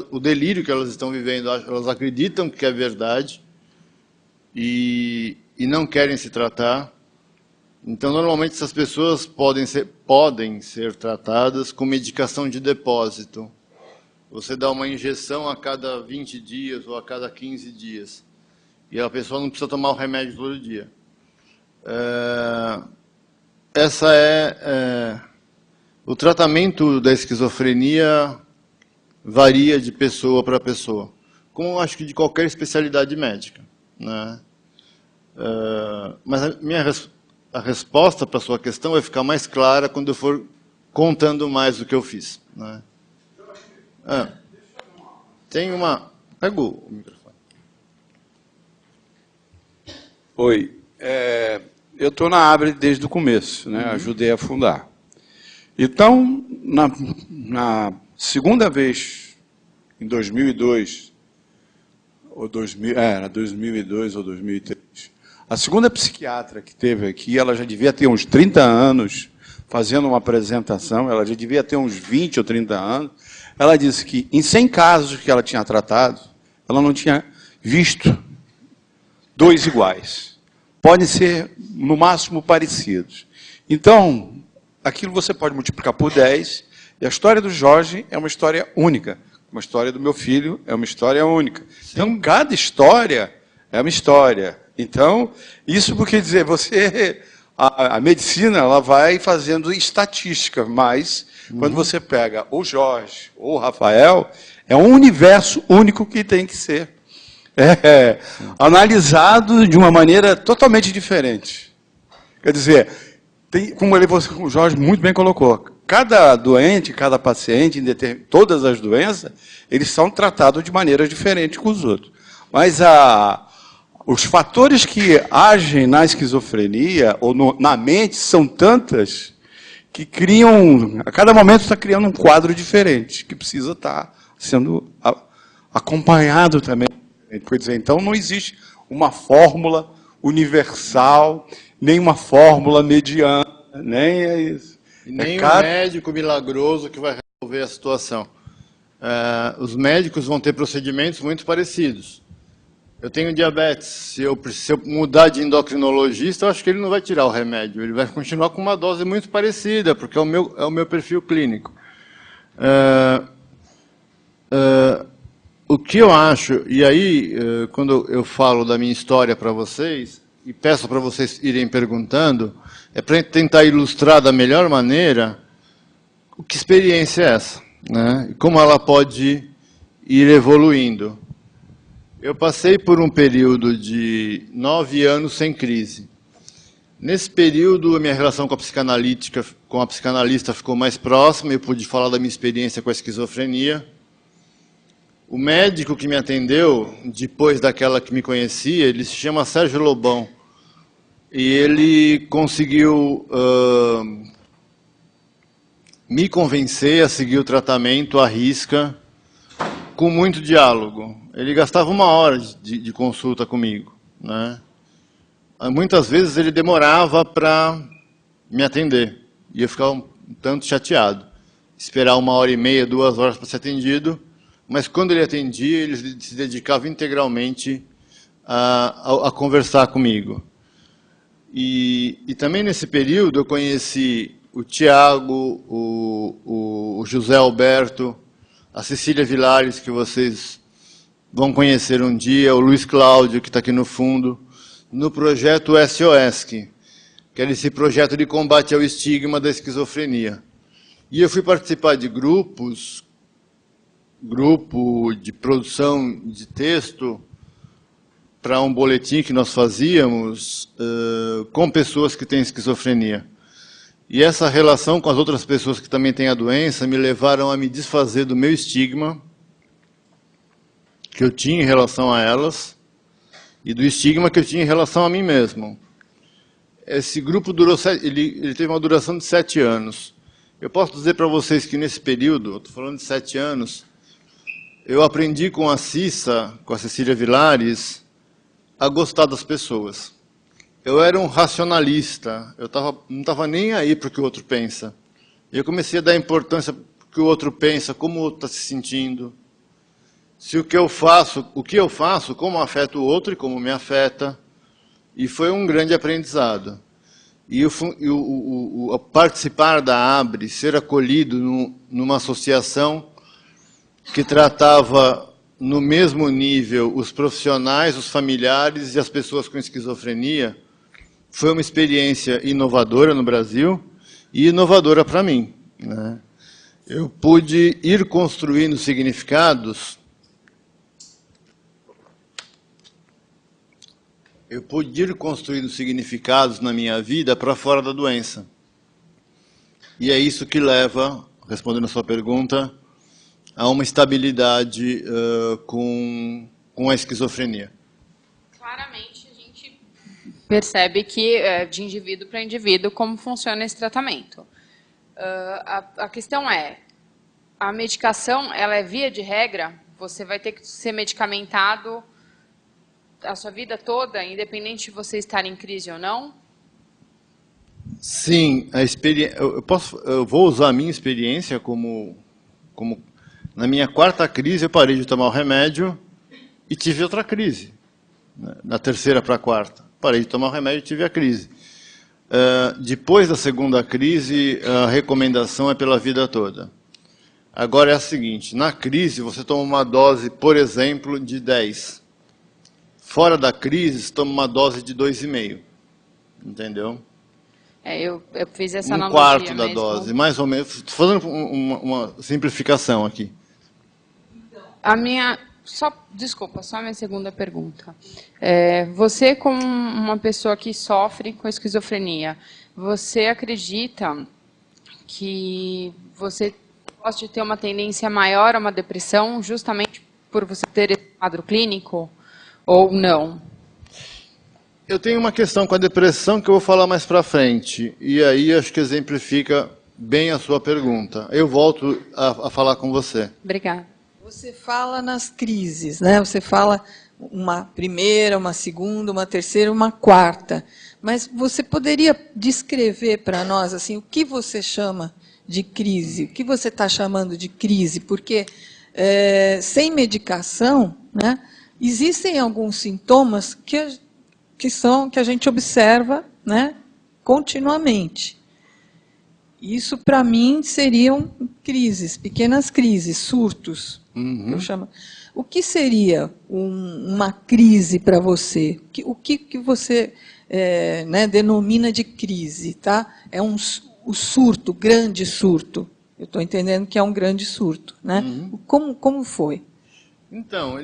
o delírio que elas estão vivendo, elas acreditam que é verdade e não querem se tratar. Então, normalmente, essas pessoas podem ser tratadas com medicação de depósito. Você dá uma injeção a cada 20 dias ou a cada 15 dias. E a pessoa não precisa tomar o remédio todo dia. Essa o tratamento da esquizofrenia varia de pessoa para pessoa, como eu acho que de qualquer especialidade médica, né? Mas a resposta para a sua questão vai ficar mais clara quando eu for contando mais o que eu fiz, né? Tem uma... Pega o microfone. Oi. Eu estou na Abre desde o começo, né? Ajudei a fundar. Então, na segunda vez, em 2002, era 2002 ou 2003, a segunda psiquiatra que teve aqui, ela já devia ter uns 30 anos fazendo uma apresentação, ela já devia ter uns 20 ou 30 anos. Ela disse que, em 100 casos que ela tinha tratado, ela não tinha visto 2 iguais. Podem ser, no máximo, parecidos. Então, aquilo você pode multiplicar por 10, e a história do Jorge é uma história única. Uma história do meu filho é uma história única. Então, cada história é uma história. Então, isso porque dizer, a medicina ela vai fazendo estatística, mas quando você pega o Jorge ou o Rafael, é um universo único que tem que ser analisado de uma maneira totalmente diferente. Quer dizer, como o Jorge muito bem colocou, cada doente, cada paciente, todas as doenças, eles são tratados de maneira diferente com os outros. Mas os fatores que agem na esquizofrenia ou na mente são tantas que criam, a cada momento está criando um quadro diferente, que precisa estar sendo acompanhado também. Quer dizer, então não existe uma fórmula universal, nem uma fórmula mediana, nem é isso. E nem um médico milagroso que vai resolver a situação. Os médicos vão ter procedimentos muito parecidos. Eu tenho diabetes, se eu mudar de endocrinologista, eu acho que ele não vai tirar o remédio, ele vai continuar com uma dose muito parecida, porque é o meu perfil clínico. O que eu acho, e aí, quando eu falo da minha história para vocês, e peço para vocês irem perguntando, é para tentar ilustrar da melhor maneira que experiência é essa, né? E como ela pode ir evoluindo. Eu passei por um período de 9 anos sem crise. Nesse período, a minha relação com a psicanalista ficou mais próxima, eu pude falar da minha experiência com a esquizofrenia. O médico que me atendeu, depois daquela que me conhecia, ele se chama Sérgio Lobão. E ele conseguiu me convencer a seguir o tratamento à risca, com muito diálogo. Ele gastava 1 hora de consulta comigo, né? Muitas vezes ele demorava para me atender, e eu ficava um tanto chateado. Esperar 1h30, 2 horas para ser atendido, mas quando ele atendia, ele se dedicava integralmente a conversar comigo. E também nesse período eu conheci o Tiago, o José Alberto, a Cecília Vilares, que vocês vão conhecer um dia, o Luiz Cláudio, que está aqui no fundo, no projeto SOS, que era esse projeto de combate ao estigma da esquizofrenia. E eu fui participar de grupo de produção de texto para um boletim que nós fazíamos com pessoas que têm esquizofrenia. E essa relação com as outras pessoas que também têm a doença me levaram a me desfazer do meu estigma que eu tinha em relação a elas e do estigma que eu tinha em relação a mim mesmo. Esse grupo durou ele teve uma duração de 7 anos. Eu posso dizer para vocês que nesse período, eu estou falando de 7 anos, eu aprendi com a Cissa, com a Cecília Vilares, a gostar das pessoas. Eu era um racionalista, eu não estava nem aí para o que o outro pensa. Eu comecei a dar importância para o que o outro pensa, como o outro está se sentindo. Se o que eu faço, como afeta o outro e como me afeta. E foi um grande aprendizado. E o participar da ABRE, ser acolhido numa associação que tratava no mesmo nível os profissionais, os familiares e as pessoas com esquizofrenia, foi uma experiência inovadora no Brasil e inovadora para mim, né? Eu pude ir construindo significados. Eu pude ir construindo significados na minha vida para fora da doença. E é isso que leva, respondendo a sua pergunta, a uma estabilidade com a esquizofrenia. Claramente, a gente percebe que, de indivíduo para indivíduo, como funciona esse tratamento. A questão é, a medicação, ela é via de regra? Você vai ter que ser medicamentado a sua vida toda, independente de você estar em crise ou não? Sim, eu vou usar a minha experiência como na minha 4ª crise eu parei de tomar o remédio e tive outra crise. Na 3ª para a 4ª, parei de tomar o remédio e tive a crise. Depois da 2ª crise, a recomendação é pela vida toda. Agora é a seguinte, na crise você toma uma dose, por exemplo, de 10. Fora da crise, você toma uma dose de 2,5. Entendeu? Eu fiz essa analogia. 1/4 da mesmo. dose, mais ou menos. Estou fazendo uma simplificação aqui. Desculpa, só a minha segunda pergunta. Você, como uma pessoa que sofre com esquizofrenia, você acredita que você pode ter uma tendência maior a uma depressão justamente por você ter esse quadro clínico? Ou não? Eu tenho uma questão com a depressão que eu vou falar mais para frente. E aí acho que exemplifica bem a sua pergunta. Eu volto a falar com você. Obrigada. Você fala nas crises, né? Você fala uma primeira, uma segunda, uma terceira, uma 4ª. Mas você poderia descrever para nós assim, o que você chama de crise? O que você está chamando de crise? Porque sem medicação, né? Existem alguns sintomas que a gente observa, né, continuamente. Isso, para mim, seriam crises, pequenas crises, surtos. Uhum. Eu chamo. O que seria uma crise para você? O que você denomina de crise? Tá? É o surto, grande surto. Eu estou entendendo que é um grande surto. Né? Uhum. Como foi? Então,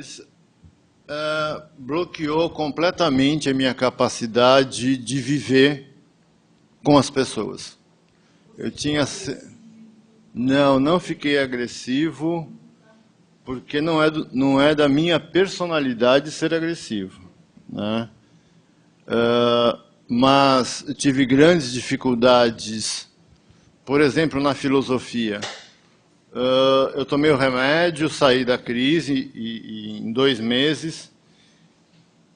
bloqueou completamente a minha capacidade de viver com as pessoas. Eu tinha... Não fiquei agressivo, porque não é da minha personalidade ser agressivo, né? Mas eu tive grandes dificuldades, por exemplo, na filosofia. Eu tomei o remédio, saí da crise em 2 meses,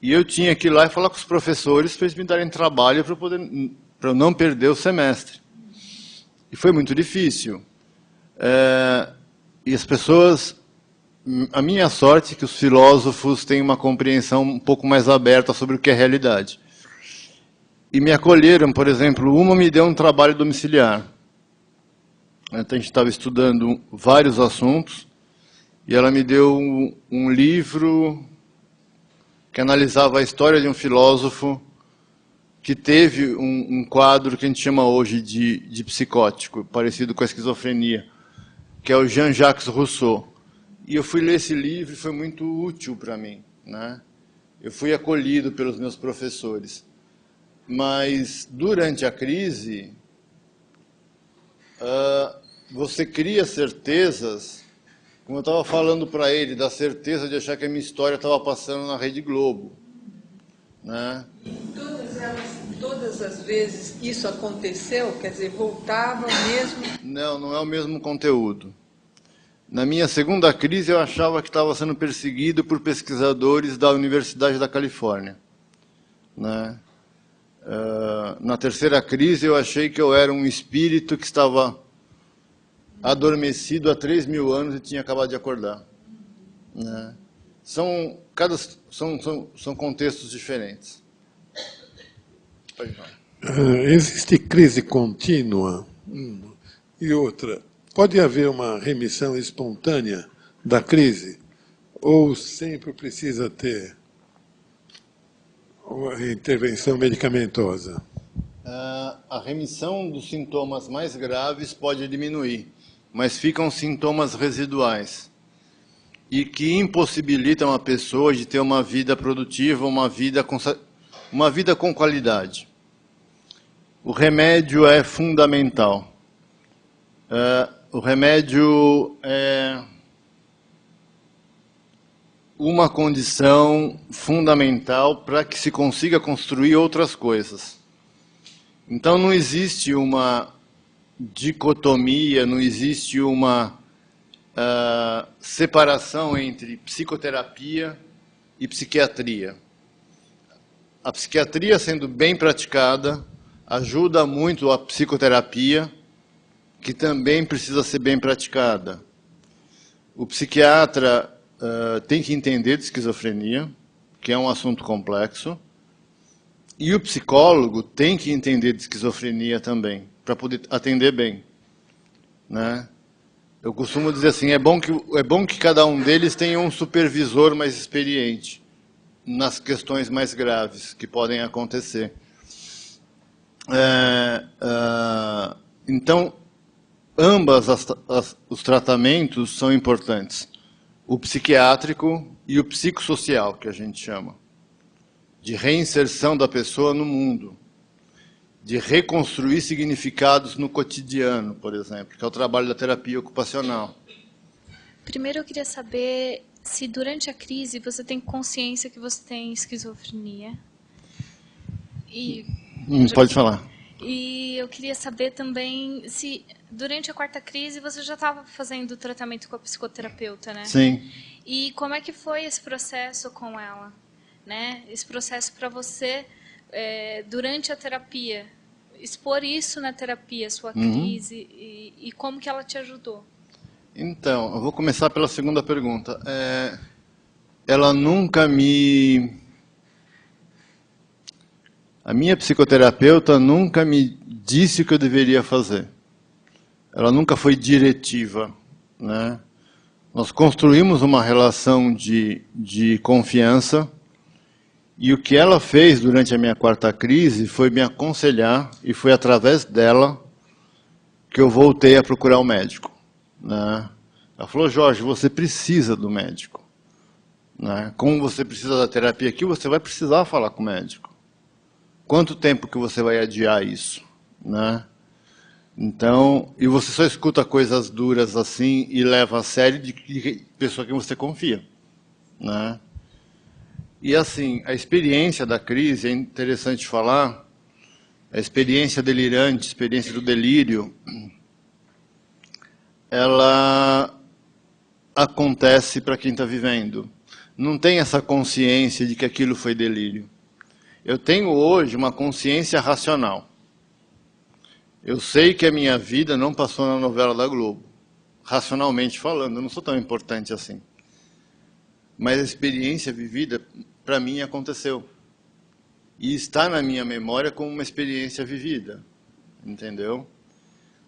e eu tinha que ir lá e falar com os professores para eles me darem trabalho para eu não perder o semestre. E foi muito difícil. E as pessoas... A minha sorte é que os filósofos têm uma compreensão um pouco mais aberta sobre o que é realidade. E me acolheram, por exemplo, uma me deu um trabalho domiciliar. A gente estava estudando vários assuntos, e ela me deu um livro que analisava a história de um filósofo que teve um quadro que a gente chama hoje de psicótico, parecido com a esquizofrenia, que é o Jean-Jacques Rousseau. E eu fui ler esse livro e foi muito útil para mim, né? Eu fui acolhido pelos meus professores. Mas, durante a crise, você cria certezas, como eu estava falando para ele, da certeza de achar que a minha história estava passando na Rede Globo, né? Todas as vezes isso aconteceu, quer dizer, voltava mesmo? Não, não é o mesmo conteúdo. Na minha segunda crise, eu achava que estava sendo perseguido por pesquisadores da Universidade da Califórnia, né? Na terceira crise, eu achei que eu era um espírito que estava adormecido há 3.000 anos e tinha acabado de acordar, né? São contextos diferentes. Pode falar. Existe crise contínua? E outra, pode haver uma remissão espontânea da crise? Ou sempre precisa ter uma intervenção medicamentosa? A remissão dos sintomas mais graves pode diminuir, mas ficam sintomas residuais e que impossibilitam a pessoa de ter uma vida produtiva, uma vida com qualidade. O remédio é fundamental. O remédio é uma condição fundamental para que se consiga construir outras coisas. Então não existe uma dicotomia, não existe uma separação entre psicoterapia e psiquiatria. A psiquiatria, sendo bem praticada, ajuda muito a psicoterapia, que também precisa ser bem praticada. O psiquiatra tem que entender de esquizofrenia, que é um assunto complexo, e o psicólogo tem que entender de esquizofrenia também, para poder atender bem, né? Eu costumo dizer assim, é bom que cada um deles tenha um supervisor mais experiente nas questões mais graves que podem acontecer. Então, ambas os tratamentos são importantes. O psiquiátrico e o psicossocial, que a gente chama, de reinserção da pessoa no mundo, de reconstruir significados no cotidiano, por exemplo, que é o trabalho da terapia ocupacional. Primeiro eu queria saber se durante a crise você tem consciência que você tem esquizofrenia. Pode falar. E eu queria saber também se durante a quarta crise você já estava fazendo tratamento com a psicoterapeuta, né? Sim. E como é que foi esse processo com ela, né? Esse processo para você, durante a terapia, expor isso na terapia, a sua crise, e como que ela te ajudou? Então, eu vou começar pela segunda pergunta. Ela nunca me... A minha psicoterapeuta nunca me disse o que eu deveria fazer. Ela nunca foi diretiva, né? Nós construímos uma relação de confiança, e o que ela fez durante a minha quarta crise foi me aconselhar, e foi através dela que eu voltei a procurar o médico, né? Ela falou, Jorge, você precisa do médico, né? Como você precisa da terapia aqui, você vai precisar falar com o médico. Quanto tempo que você vai adiar isso, né? Então, e você só escuta coisas duras assim e leva a sério de pessoa que você confia, né? E assim, a experiência da crise, é interessante falar, a experiência delirante, a experiência do delírio, ela acontece para quem está vivendo. Não tem essa consciência de que aquilo foi delírio. Eu tenho hoje uma consciência racional. Eu sei que a minha vida não passou na novela da Globo. Racionalmente falando, eu não sou tão importante assim. Mas a experiência vivida, para mim, aconteceu. E está na minha memória como uma experiência vivida. Entendeu?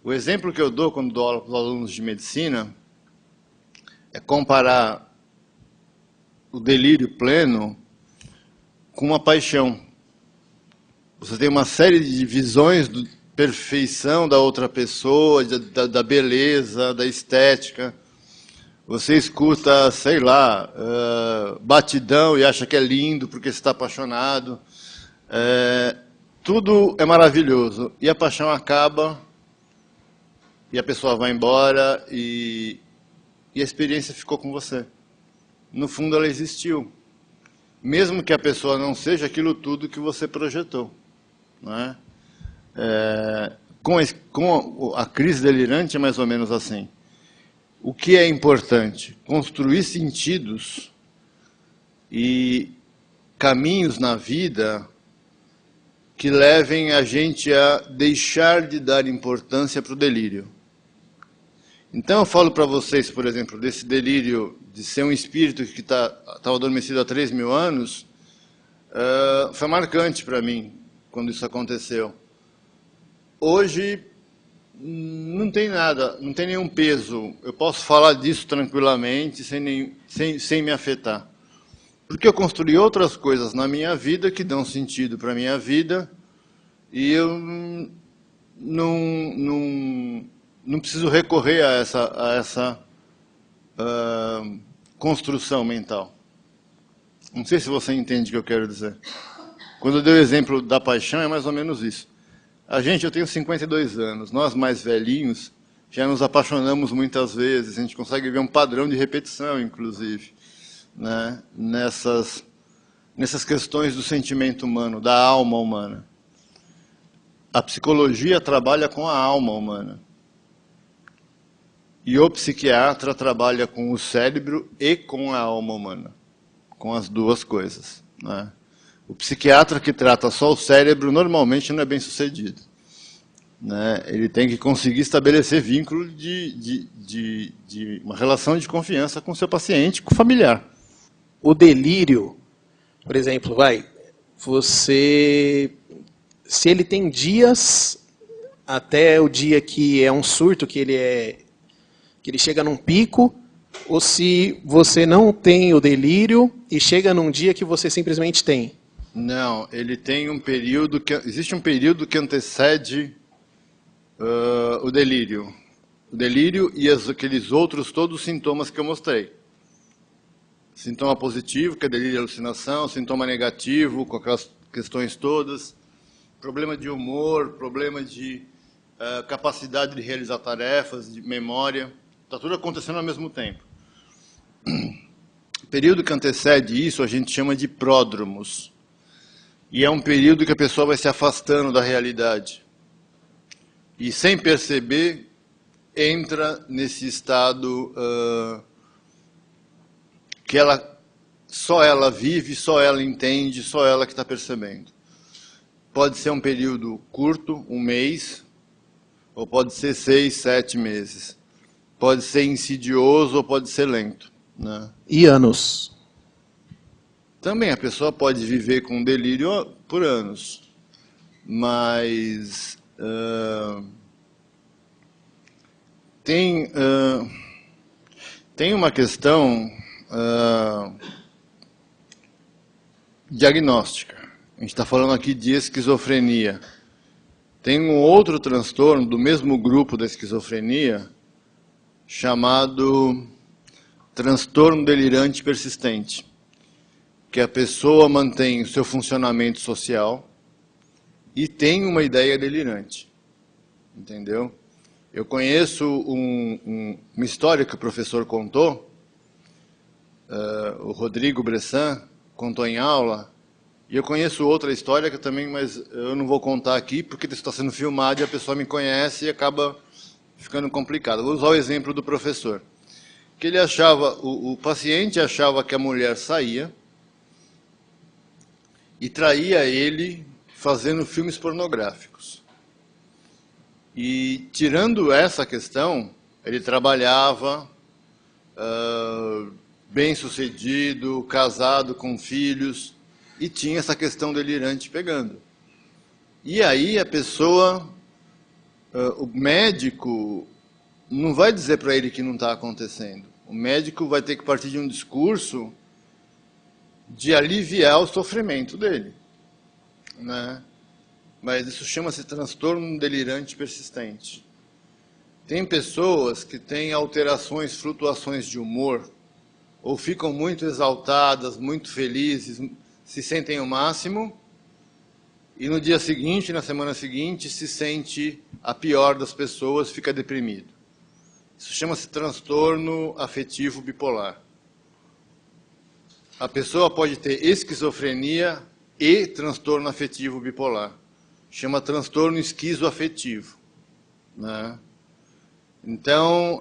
O exemplo que eu dou quando dou aula para os alunos de medicina é comparar o delírio pleno com uma paixão. Você tem uma série de visões de perfeição da outra pessoa, da beleza, da estética. Você escuta, sei lá, batidão e acha que é lindo porque você está apaixonado. Tudo é maravilhoso. E a paixão acaba, e a pessoa vai embora, e a experiência ficou com você. No fundo, ela existiu. Mesmo que a pessoa não seja aquilo tudo que você projetou. Não é? Com a crise delirante é mais ou menos assim. O que é importante? Construir sentidos e caminhos na vida que levem a gente a deixar de dar importância para o delírio. Então eu falo para vocês, por exemplo, desse delírio de ser um espírito que estava adormecido há 3.000 anos, foi marcante para mim quando isso aconteceu. Hoje não tem nada, não tem nenhum peso. Eu posso falar disso tranquilamente, sem me afetar. Porque eu construí outras coisas na minha vida que dão sentido para a minha vida, e eu não preciso recorrer a essa construção mental. Não sei se você entende o que eu quero dizer. Quando eu dei o exemplo da paixão, é mais ou menos isso. Eu tenho 52 anos, nós mais velhinhos já nos apaixonamos muitas vezes, a gente consegue ver um padrão de repetição, inclusive, né, nessas questões do sentimento humano, da alma humana. A psicologia trabalha com a alma humana. E o psiquiatra trabalha com o cérebro e com a alma humana, com as duas coisas, né? O psiquiatra que trata só o cérebro normalmente não é bem sucedido, né? Ele tem que conseguir estabelecer vínculo de uma relação de confiança com o seu paciente, com o familiar. O delírio, por exemplo, se ele tem dias até o dia que é um surto, que ele chega num pico, ou se você não tem o delírio e chega num dia que você simplesmente tem. Não, ele tem um período existe um período que antecede o delírio. O delírio e aqueles outros todos os sintomas que eu mostrei. Sintoma positivo, que é delírio e alucinação, sintoma negativo, com aquelas questões todas, problema de humor, problema de capacidade de realizar tarefas, de memória, está tudo acontecendo ao mesmo tempo. O período que antecede isso a gente chama de pródromos. E é um período que a pessoa vai se afastando da realidade. E, sem perceber, entra nesse estado que só ela vive, só ela entende, só ela que está percebendo. Pode ser um período curto, 1 mês, ou pode ser 6, 7 meses. Pode ser insidioso ou pode ser lento, né? E anos? Também a pessoa pode viver com delírio por anos, mas tem uma questão diagnóstica. A gente está falando aqui de esquizofrenia. Tem um outro transtorno do mesmo grupo da esquizofrenia, chamado transtorno delirante persistente, que a pessoa mantém o seu funcionamento social e tem uma ideia delirante. Entendeu? Eu conheço uma história que o professor contou, o Rodrigo Bressan contou em aula, e eu conheço outra história que também, mas eu não vou contar aqui, porque isso está sendo filmado e a pessoa me conhece e acaba ficando complicado. Vou usar o exemplo do professor. Que ele achava, o paciente achava que a mulher saía e traía ele fazendo filmes pornográficos. E, tirando essa questão, ele trabalhava, bem-sucedido, casado, com filhos, e tinha essa questão delirante pegando. E aí a pessoa, o médico, não vai dizer para ele que não está acontecendo. O médico vai ter que partir de um discurso de aliviar o sofrimento dele, né? Mas isso chama-se transtorno delirante persistente. Tem pessoas que têm alterações, flutuações de humor, ou ficam muito exaltadas, muito felizes, se sentem o máximo, e no dia seguinte, na semana seguinte, se sente a pior das pessoas, fica deprimido. Isso chama-se transtorno afetivo bipolar. A pessoa pode ter esquizofrenia e transtorno afetivo bipolar. Chama transtorno esquizoafetivo, né? Então,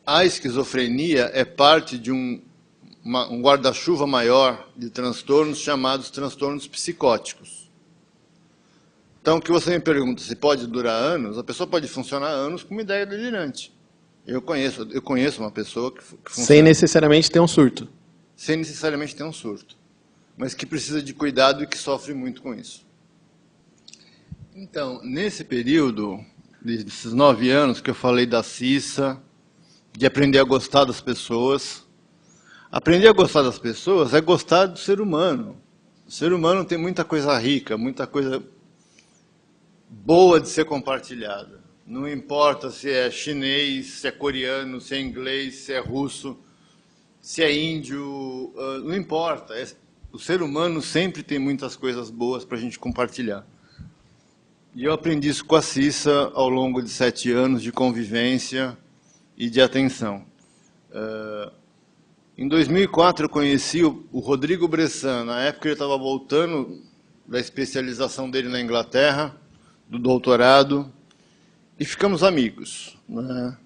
a esquizofrenia é parte de um guarda-chuva maior de transtornos chamados transtornos psicóticos. Então, o que você me pergunta, se pode durar anos, a pessoa pode funcionar anos com uma ideia delirante. Eu conheço uma pessoa que funciona... Sem necessariamente ter um surto. Sem necessariamente ter um surto. Mas que precisa de cuidado e que sofre muito com isso. Então, nesse período, desses 9 anos que eu falei da Cissa, de aprender a gostar das pessoas, aprender a gostar das pessoas é gostar do ser humano. O ser humano tem muita coisa rica, muita coisa boa de ser compartilhada. Não importa se é chinês, se é coreano, se é inglês, se é russo, se é índio, não importa. O ser humano sempre tem muitas coisas boas para a gente compartilhar. E eu aprendi isso com a Cissa ao longo de 7 anos de convivência e de atenção. Em 2004 eu conheci o Rodrigo Bressan. Na época ele estava voltando da especialização dele na Inglaterra, do doutorado, e ficamos amigos, né?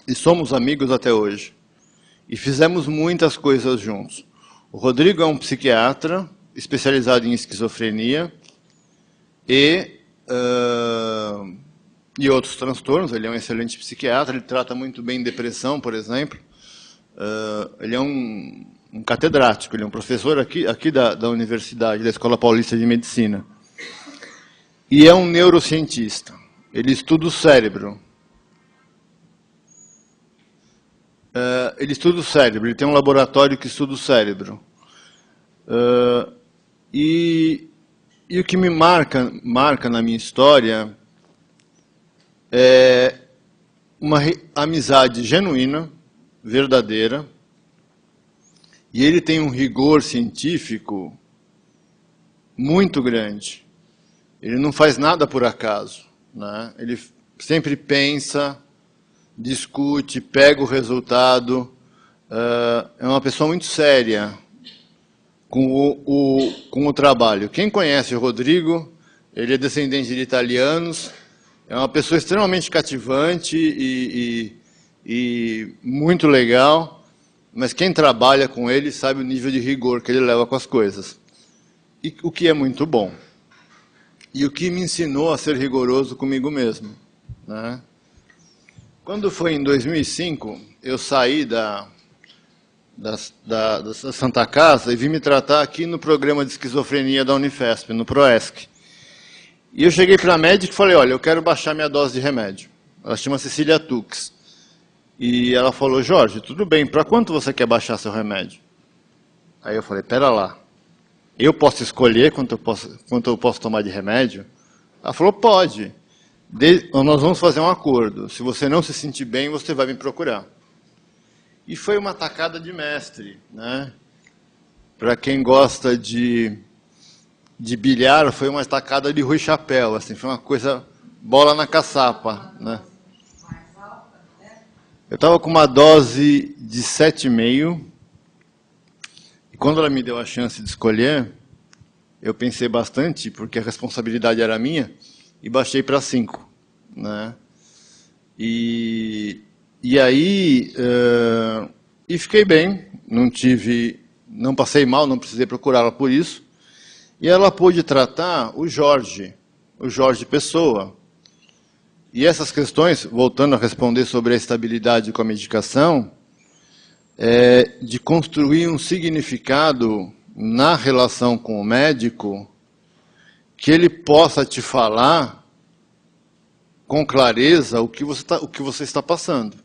E somos amigos até hoje. E fizemos muitas coisas juntos. O Rodrigo é um psiquiatra especializado em esquizofrenia e outros transtornos. Ele é um excelente psiquiatra, ele trata muito bem depressão, por exemplo. Ele é um catedrático, ele é um professor aqui da universidade, da Escola Paulista de Medicina. E é um neurocientista. Ele estuda o cérebro. Ele tem um laboratório que estuda o cérebro. E o que me marca na minha história é uma amizade genuína, verdadeira, e ele tem um rigor científico muito grande. Ele não faz nada por acaso, né? Ele sempre pensa, discute, pega o resultado. É uma pessoa muito séria com o trabalho. Quem conhece o Rodrigo, ele é descendente de italianos, é uma pessoa extremamente cativante e muito legal, mas quem trabalha com ele sabe o nível de rigor que ele leva com as coisas. E o que é muito bom. E o que me ensinou a ser rigoroso comigo mesmo, né? Quando foi em 2005, eu saí da Santa Casa e vim me tratar aqui no programa de esquizofrenia da Unifesp, no ProESC. E eu cheguei para a médica e falei, olha, eu quero baixar minha dose de remédio. Ela chama Cecília Tux. E ela falou, Jorge, tudo bem, para quanto você quer baixar seu remédio? Aí eu falei, pera lá, eu posso escolher quanto eu posso tomar de remédio? Ela falou, pode. Nós vamos fazer um acordo. Se você não se sentir bem, você vai me procurar. E foi uma tacada de mestre, né? Para quem gosta de bilhar, foi uma tacada de Rui Chapéu, assim, foi uma coisa bola na caçapa, né? Eu estava com uma dose de 7,5, e quando ela me deu a chance de escolher, eu pensei bastante, porque a responsabilidade era minha, e baixei para 5, né? E aí, e fiquei bem, não passei mal, não precisei procurá-la por isso, e ela pôde tratar o Jorge Pessoa. E essas questões, voltando a responder sobre a estabilidade com a medicação, de construir um significado na relação com o médico que ele possa te falar com clareza o que você está passando.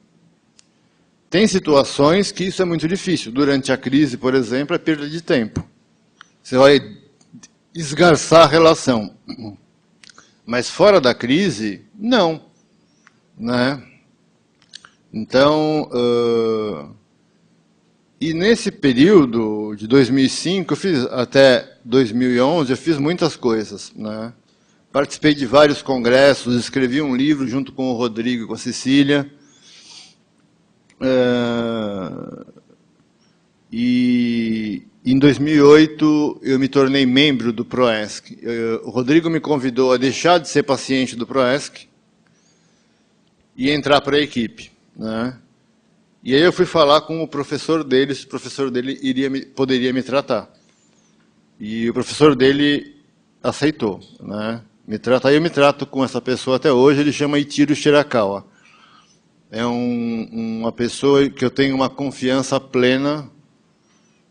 Tem situações que isso é muito difícil. Durante a crise, por exemplo, é perda de tempo. Você vai esgarçar a relação. Mas fora da crise, não. Né? Então, e nesse período de 2005 até 2011, eu fiz muitas coisas. Né? Participei de vários congressos, escrevi um livro junto com o Rodrigo e com a Cecília. E em 2008 eu me tornei membro do PROESC. O Rodrigo me convidou a deixar de ser paciente do PROESC e entrar para a equipe. Né? E aí eu fui falar com o professor dele, se o professor dele poderia me tratar. E o professor dele aceitou. Né? Aí eu me trato com essa pessoa até hoje, ele chama Itiro Shirakawa. É uma pessoa que eu tenho uma confiança plena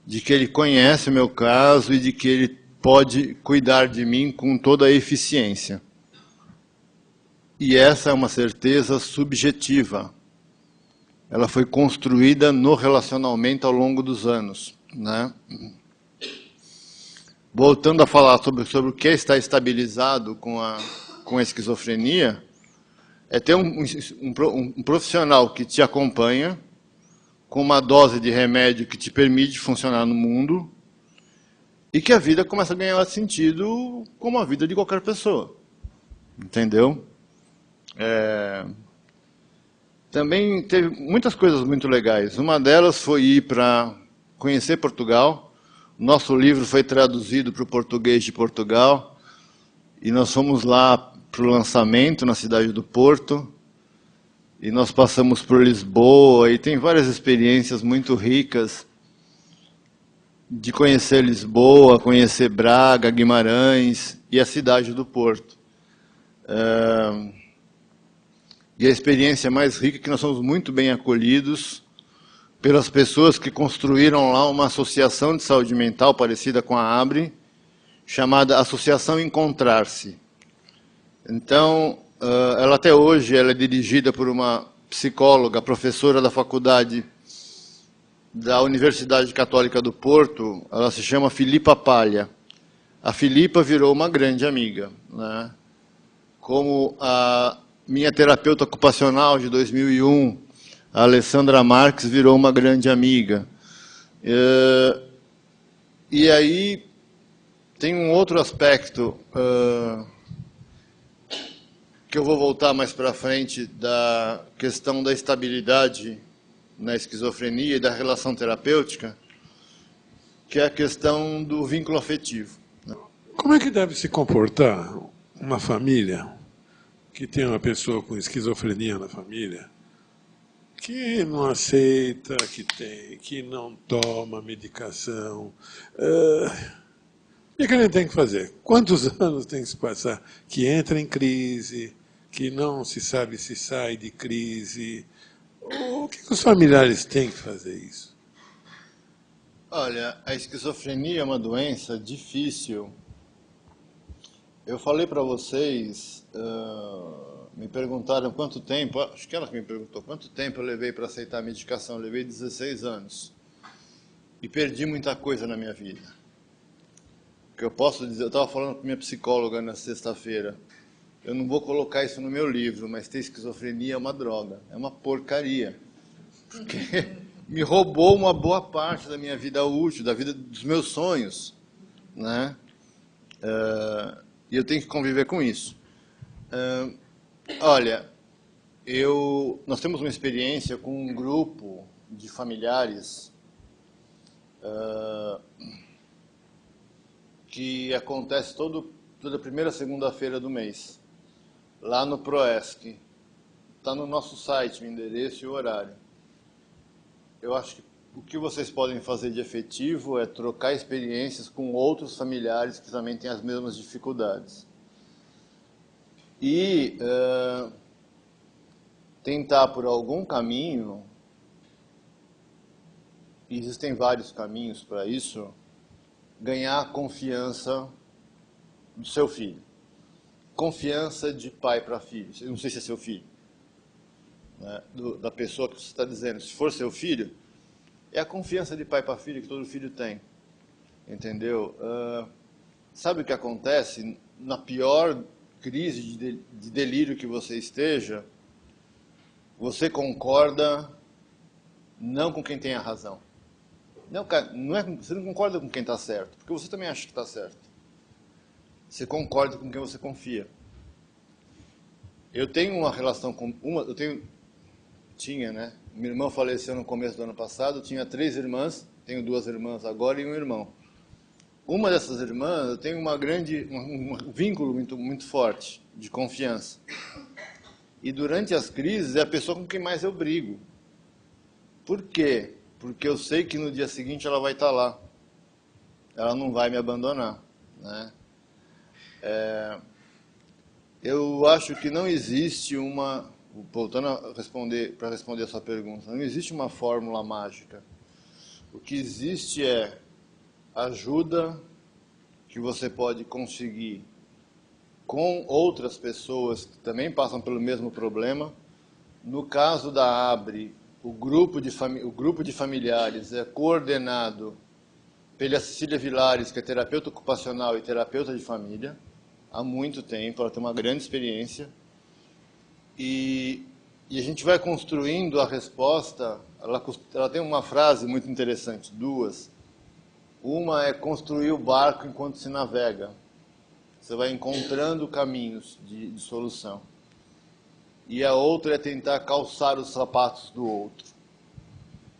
de que ele conhece o meu caso e de que ele pode cuidar de mim com toda a eficiência. E essa é uma certeza subjetiva. Ela foi construída no relacionamento ao longo dos anos. Né? Voltando a falar sobre o que está estabilizado com a esquizofrenia, é ter um profissional que te acompanha, com uma dose de remédio que te permite funcionar no mundo, e que a vida começa a ganhar sentido como a vida de qualquer pessoa. Entendeu? Também teve muitas coisas muito legais. Uma delas foi ir para conhecer Portugal. Nosso livro foi traduzido para o português de Portugal, e nós fomos lá para o lançamento na cidade do Porto, e nós passamos por Lisboa, e tem várias experiências muito ricas de conhecer Lisboa, conhecer Braga, Guimarães e a cidade do Porto. E a experiência mais rica é que nós somos muito bem acolhidos pelas pessoas que construíram lá uma associação de saúde mental parecida com a ABRE, chamada Associação Encontrar-se. Então, ela até hoje ela é dirigida por uma psicóloga, professora da faculdade da Universidade Católica do Porto. Ela se chama Filipa Palha. A Filipa virou uma grande amiga. Né? Como a minha terapeuta ocupacional de 2001, a Alessandra Marques, virou uma grande amiga. E aí tem um outro aspecto que eu vou voltar mais para frente, da questão da estabilidade na esquizofrenia e da relação terapêutica, que é a questão do vínculo afetivo. Como é que deve se comportar uma família que tem uma pessoa com esquizofrenia na família, que não aceita, que não toma medicação? O que ele tem que fazer? Quantos anos tem que se passar? Que entra em crise, que não se sabe se sai de crise. O que os familiares têm que fazer isso? Olha, a esquizofrenia é uma doença difícil. Eu falei para vocês, me perguntaram quanto tempo, acho que ela que me perguntou, quanto tempo eu levei para aceitar a medicação. Eu levei 16 anos. E perdi muita coisa na minha vida. Que eu posso dizer, eu estava falando com minha psicóloga na sexta-feira, eu não vou colocar isso no meu livro, mas ter esquizofrenia é uma droga, é uma porcaria. Porque me roubou uma boa parte da minha vida útil, da vida dos meus sonhos. Né? E eu tenho que conviver com isso. Olha, nós temos uma experiência com um grupo de familiares que acontece toda primeira segunda-feira do mês, lá no PROESC. Está no nosso site, o endereço e o horário. Eu acho que o que vocês podem fazer de efetivo é trocar experiências com outros familiares que também têm as mesmas dificuldades. E tentar por algum caminho, e existem vários caminhos para isso, ganhar a confiança do seu filho. confiança de pai para filho. Eu não sei se é seu filho, né? Da pessoa que você está dizendo. Se for seu filho, é a confiança de pai para filho que todo filho tem. Entendeu? Sabe o que acontece? Na pior crise de delírio que você esteja, você concorda não com quem tem a razão. Não, você não concorda com quem está certo, porque você também acha que está certo. Você concorda com quem você confia. Eu tenho uma relação com tinha, né? Minha irmã faleceu no começo do ano passado, eu tinha 3 irmãs, tenho 2 irmãs agora e um irmão. Uma dessas irmãs, eu tenho um vínculo muito forte de confiança. E durante as crises é a pessoa com quem mais eu brigo. Por quê? Porque eu sei que no dia seguinte ela vai estar lá. Ela não vai me abandonar, né? Eu acho que não existe voltando a responder a sua pergunta, não existe uma fórmula mágica. O que existe é ajuda que você pode conseguir com outras pessoas que também passam pelo mesmo problema. No caso da ABRE, o grupo de familiares é coordenado pela Cecília Vilares, que é terapeuta ocupacional e terapeuta de família, há muito tempo, ela tem uma grande experiência. E a gente vai construindo a resposta. Ela tem uma frase muito interessante, 2. Uma é construir o barco enquanto se navega. Você vai encontrando caminhos de solução. E a outra é tentar calçar os sapatos do outro.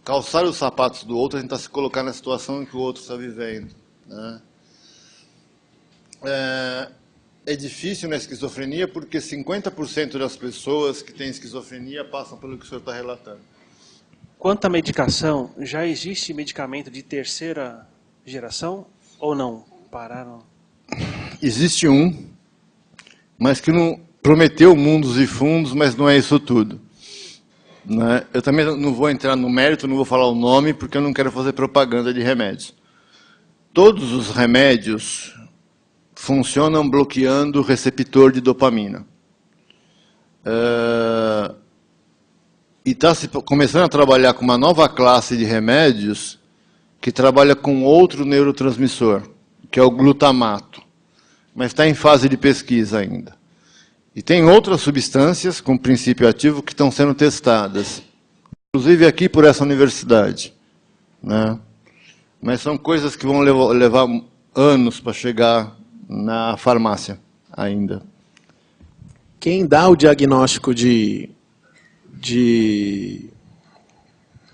Calçar os sapatos do outro é tentar se colocar na situação em que o outro está vivendo, né? É difícil na esquizofrenia porque 50% das pessoas que têm esquizofrenia passam pelo que o senhor está relatando. Quanto à medicação, já existe medicamento de 3ª geração ou não? Pararam? Existe um, mas que não prometeu mundos e fundos, mas não é isso tudo, né? Eu também não vou entrar no mérito, não vou falar o nome, porque eu não quero fazer propaganda de remédios. Todos os remédios funcionam bloqueando o receptor de dopamina. E está começando a trabalhar com uma nova classe de remédios que trabalha com outro neurotransmissor, que é o glutamato, mas está em fase de pesquisa ainda. E tem outras substâncias com princípio ativo que estão sendo testadas, inclusive aqui por essa universidade, né? Mas são coisas que vão levar anos para chegar na farmácia ainda. Quem dá o diagnóstico de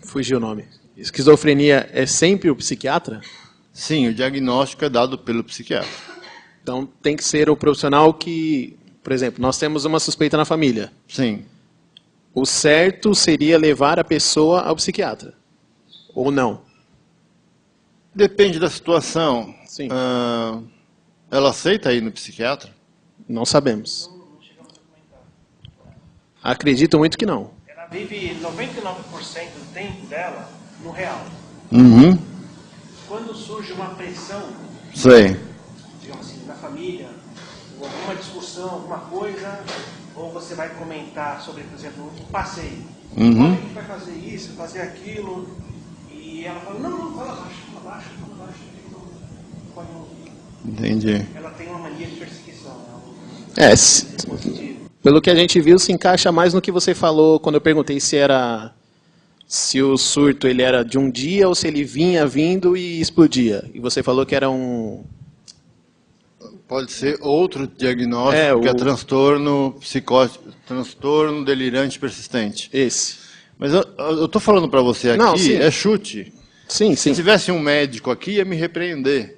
fugiu o nome. Esquizofrenia é sempre o psiquiatra? Sim, o diagnóstico é dado pelo psiquiatra. Então tem que ser o profissional que, por exemplo, nós temos uma suspeita na família. Sim. O certo seria levar a pessoa ao psiquiatra, ou não? Depende da situação. Sim. Ela aceita ir no psiquiatra? Não sabemos. Acredito muito que não. Ela vive 99% do tempo dela no real. Uhum. Quando surge uma pressão, sei, digamos assim, na família, ou alguma discussão, alguma coisa, ou você vai comentar sobre, por exemplo, um passeio. Uhum. A gente vai fazer isso, fazer aquilo, e ela fala, não, fala baixo, pode ouvir. Entendi. Ela tem uma mania de perseguição. Pelo que a gente viu, se encaixa mais no que você falou quando eu perguntei se o surto ele era de um dia ou se ele vinha vindo e explodia. E você falou que era um... Pode ser outro diagnóstico, que é transtorno psicótico, transtorno delirante persistente. Esse. Mas eu estou falando para você aqui, não, sim. É chute. Sim, Se tivesse um médico aqui, ia me repreender.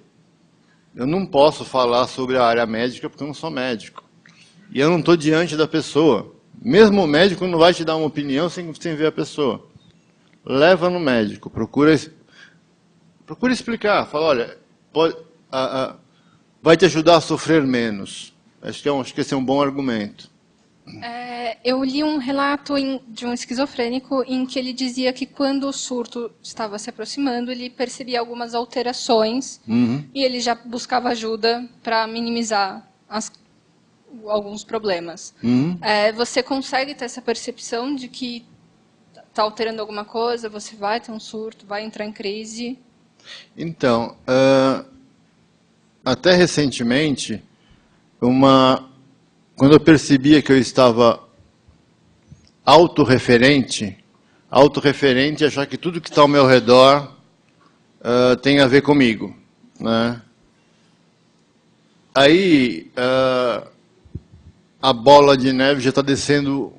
Eu não posso falar sobre a área médica porque eu não sou médico. E eu não estou diante da pessoa. Mesmo o médico não vai te dar uma opinião sem ver a pessoa. Leva no médico, procura explicar. Fala, olha, vai te ajudar a sofrer menos. Acho que esse é um bom argumento. Eu li um relato de um esquizofrênico em que ele dizia que quando o surto estava se aproximando, ele percebia algumas alterações e ele já buscava ajuda para minimizar alguns problemas. Uhum. Você consegue ter essa percepção de que está alterando alguma coisa, você vai ter um surto, vai entrar em crise? Então, até recentemente, quando eu percebia que eu estava autorreferente é achar que tudo que está ao meu redor tem a ver comigo, né? Aí, a bola de neve já está descendo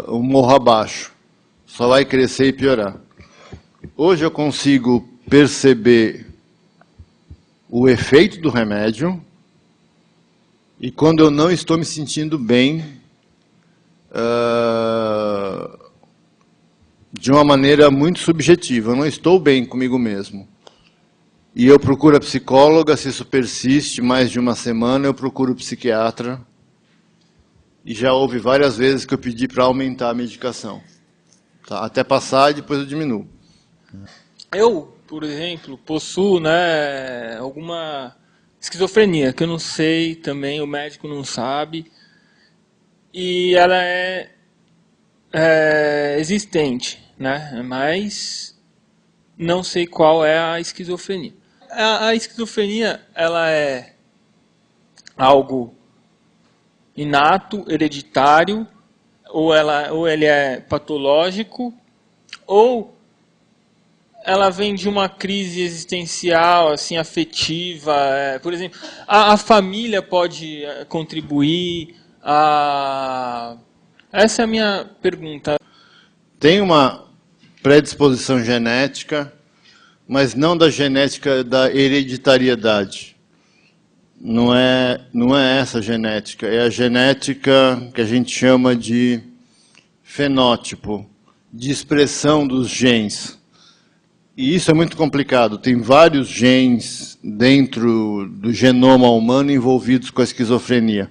um morro abaixo. Só vai crescer e piorar. Hoje eu consigo perceber o efeito do remédio e quando eu não estou me sentindo bem, de uma maneira muito subjetiva. Eu não estou bem comigo mesmo. E eu procuro a psicóloga, se isso persiste mais de uma semana, eu procuro o psiquiatra. E já houve várias vezes que eu pedi para aumentar a medicação. Tá? Até passar e depois eu diminuo. Eu, por exemplo, possuo, né, alguma esquizofrenia, que eu não sei também, o médico não sabe. E ela é existente, né, mas não sei qual é a esquizofrenia. A esquizofrenia, ela é algo inato, hereditário, ou ele é patológico, ou ela vem de uma crise existencial, assim, afetiva. Por exemplo, a família pode contribuir. Essa é a minha pergunta. Tem uma predisposição genética, mas não da genética da hereditariedade. Não é essa genética, é a genética que a gente chama de fenótipo, de expressão dos genes. E isso é muito complicado. Tem vários genes dentro do genoma humano envolvidos com a esquizofrenia.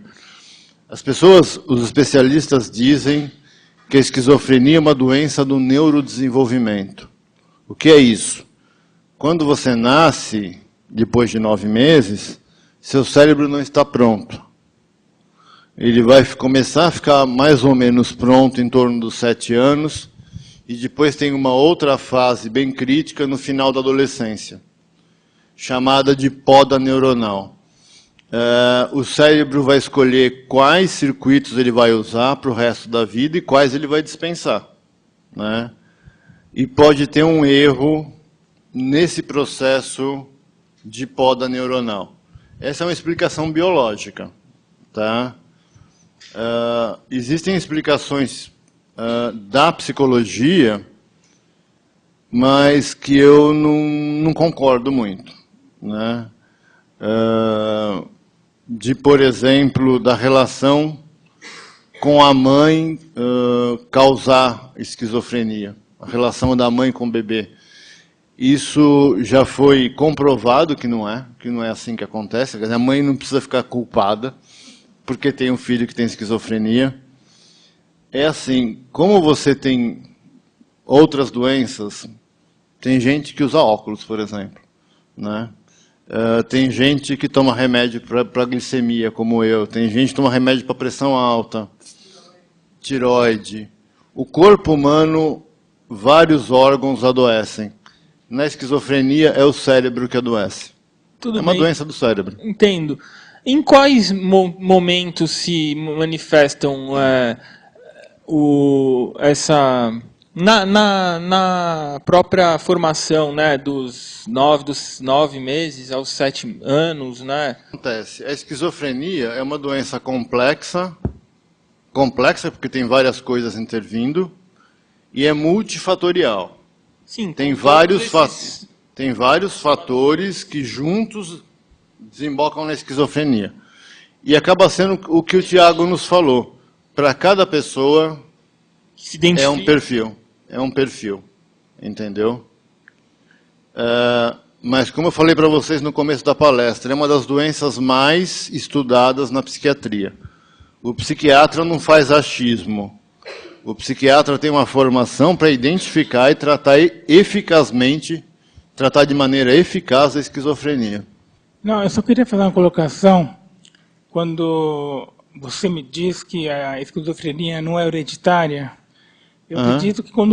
Os especialistas dizem que a esquizofrenia é uma doença do neurodesenvolvimento. O que é isso? Quando você nasce, depois de 9 meses, seu cérebro não está pronto. Ele vai começar a ficar mais ou menos pronto em torno dos 7 anos, e depois tem uma outra fase bem crítica no final da adolescência, chamada de poda neuronal. O cérebro vai escolher quais circuitos ele vai usar para o resto da vida e quais ele vai dispensar, né? E pode ter um erro nesse processo de poda neuronal. Essa é uma explicação biológica, tá? Existem explicações da psicologia, mas que eu não concordo muito, né? Por exemplo, da relação com a mãe causar esquizofrenia, a relação da mãe com o bebê. Isso já foi comprovado que não é assim que acontece. A mãe não precisa ficar culpada porque tem um filho que tem esquizofrenia. É assim, como você tem outras doenças, tem gente que usa óculos, por exemplo, né? Tem gente que toma remédio para glicemia, como eu. Tem gente que toma remédio para pressão alta, tireoide. O corpo humano, vários órgãos adoecem. Na esquizofrenia, é o cérebro que adoece. Tudo é uma bem. doença do cérebro. Entendo. Em quais momentos se manifestam na própria formação, né, dos 9 meses aos 7 anos, né? Acontece. A esquizofrenia é uma doença complexa porque tem várias coisas intervindo, e é multifatorial. Sim, tem vários fatores que juntos desembocam na esquizofrenia. E acaba sendo o que o Tiago nos falou. Para cada pessoa é um perfil, entendeu? Mas como eu falei para vocês no começo da palestra, é uma das doenças mais estudadas na psiquiatria. O psiquiatra não faz achismo. O psiquiatra tem uma formação para identificar e tratar de maneira eficaz a esquizofrenia. Não, eu só queria fazer uma colocação quando você me diz que a esquizofrenia não é hereditária, eu acredito que quando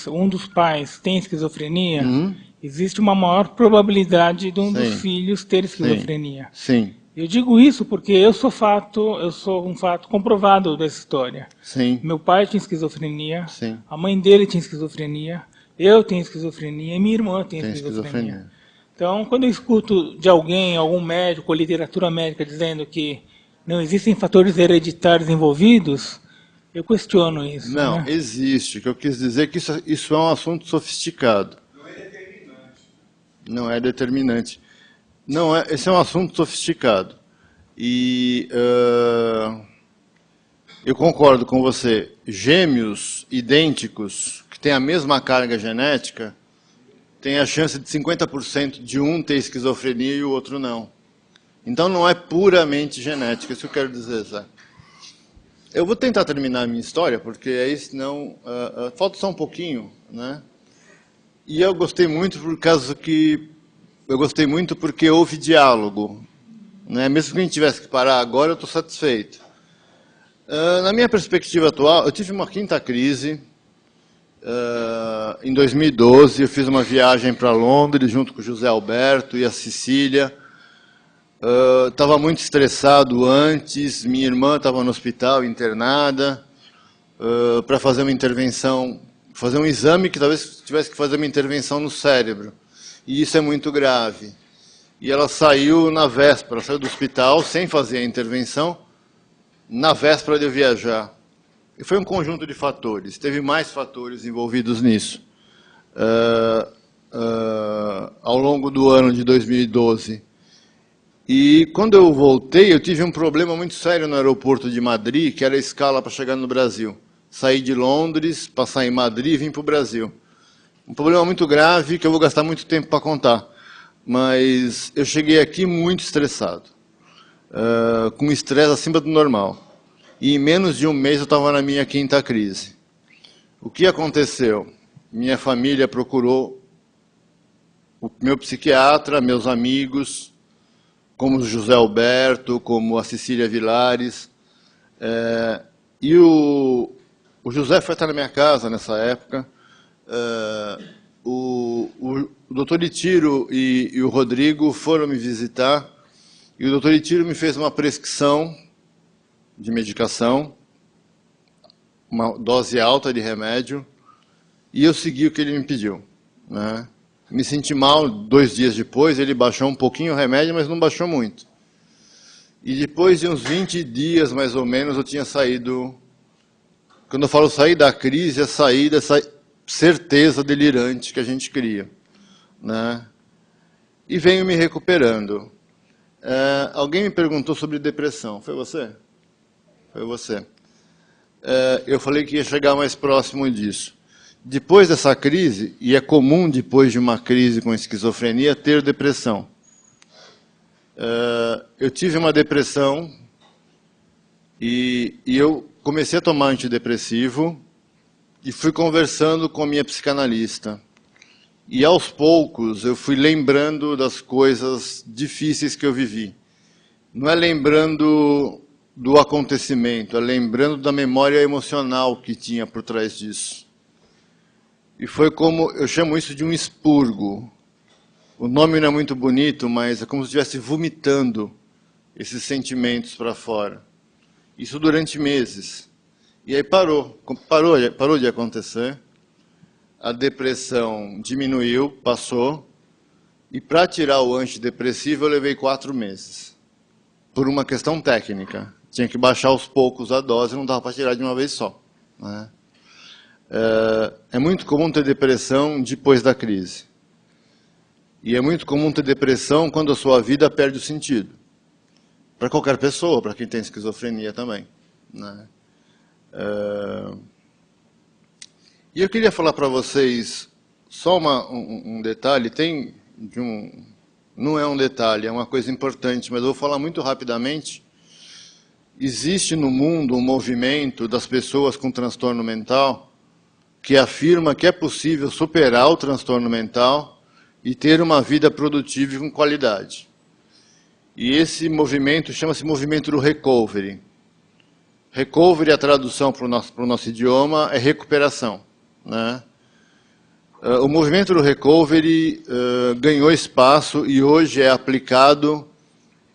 um dos pais tem esquizofrenia, existe uma maior probabilidade de um dos filhos ter esquizofrenia. Sim. Eu digo isso porque eu sou um fato comprovado dessa história. Sim. Meu pai tinha esquizofrenia, Sim. a mãe dele tinha esquizofrenia, eu tenho esquizofrenia e minha irmã tem esquizofrenia. Então, quando eu escuto de alguém, algum médico ou literatura médica dizendo que não existem fatores hereditários envolvidos, eu questiono isso. Não, né? existe. O que eu quis dizer é que isso é um assunto sofisticado. Não é determinante. Não é, esse é um assunto sofisticado. E eu concordo com você. Gêmeos idênticos, que têm a mesma carga genética, têm a chance de 50% de um ter esquizofrenia e o outro não. Então não é puramente genética, isso que eu quero dizer, Zé. Eu vou tentar terminar a minha história, porque aí senão falta só um pouquinho, né? E eu gostei muito porque houve diálogo, né? Mesmo que a gente tivesse que parar agora, eu estou satisfeito. Na minha perspectiva atual, eu tive uma quinta crise. Em 2012, eu fiz uma viagem para Londres junto com o José Alberto e a Cecília. Estava muito estressado antes, minha irmã estava no hospital internada para fazer uma intervenção, fazer um exame que talvez tivesse que fazer uma intervenção no cérebro. E isso é muito grave. E ela saiu na véspera, saiu do hospital sem fazer a intervenção, na véspera de eu viajar. E foi um conjunto de fatores, teve mais fatores envolvidos nisso. Ao longo do ano de 2012. E quando eu voltei, eu tive um problema muito sério no aeroporto de Madrid, que era a escala para chegar no Brasil. Sair de Londres, passar em Madrid e vir para o Brasil. Um problema muito grave que eu vou gastar muito tempo para contar. Mas eu cheguei aqui muito estressado, com um estresse acima do normal. E em menos de um mês eu estava na minha quinta crise. O que aconteceu? Minha família procurou o meu psiquiatra, meus amigos, como o José Alberto, como a Cecília Vilares. E o José foi estar na minha casa nessa época. O doutor Itiro e o Rodrigo foram me visitar. E o doutor Itiro me fez uma prescrição de medicação, uma dose alta de remédio, e eu segui o que ele me pediu, né? Me senti mal 2 dias depois, ele baixou um pouquinho o remédio, mas não baixou muito. E depois de uns 20 dias, mais ou menos, eu tinha saído... Quando eu falo sair da crise, é sair dessa certeza delirante que a gente cria, né? E venho me recuperando. Alguém me perguntou sobre depressão. Foi você? Foi você. Eu falei que ia chegar mais próximo disso. Depois dessa crise, e é comum depois de uma crise com esquizofrenia, ter depressão. Eu tive uma depressão e eu comecei a tomar antidepressivo e fui conversando com a minha psicanalista. E aos poucos eu fui lembrando das coisas difíceis que eu vivi. Não é lembrando do acontecimento, é lembrando da memória emocional que tinha por trás disso. E foi como, eu chamo isso de um expurgo. O nome não é muito bonito, mas é como se estivesse vomitando esses sentimentos para fora. Isso durante meses. E aí parou de acontecer. A depressão diminuiu, passou. E para tirar o antidepressivo eu levei 4 meses. Por uma questão técnica. Tinha que baixar aos poucos a dose, não dava para tirar de uma vez só, né? É muito comum ter depressão depois da crise. E é muito comum ter depressão quando a sua vida perde o sentido. Para qualquer pessoa, para quem tem esquizofrenia também, né? E eu queria falar para vocês só um detalhe, não é um detalhe, é uma coisa importante, mas eu vou falar muito rapidamente. Existe no mundo um movimento das pessoas com transtorno mental que afirma que é possível superar o transtorno mental e ter uma vida produtiva e com qualidade. E esse movimento chama-se movimento do recovery. Recovery, a tradução para o nosso idioma, é recuperação, né? O movimento do recovery ganhou espaço e hoje é aplicado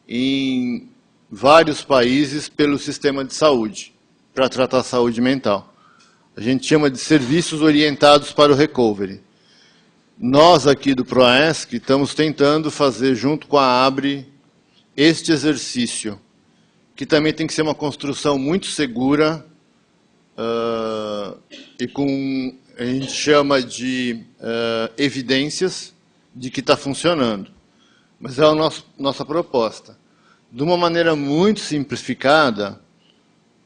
em vários países pelo sistema de saúde, para tratar a saúde mental. A gente chama de serviços orientados para o recovery. Nós aqui do PROESC estamos tentando fazer, junto com a ABRE, este exercício, que também tem que ser uma construção muito segura e com, a gente chama de evidências de que está funcionando. Mas é a nossa proposta. De uma maneira muito simplificada,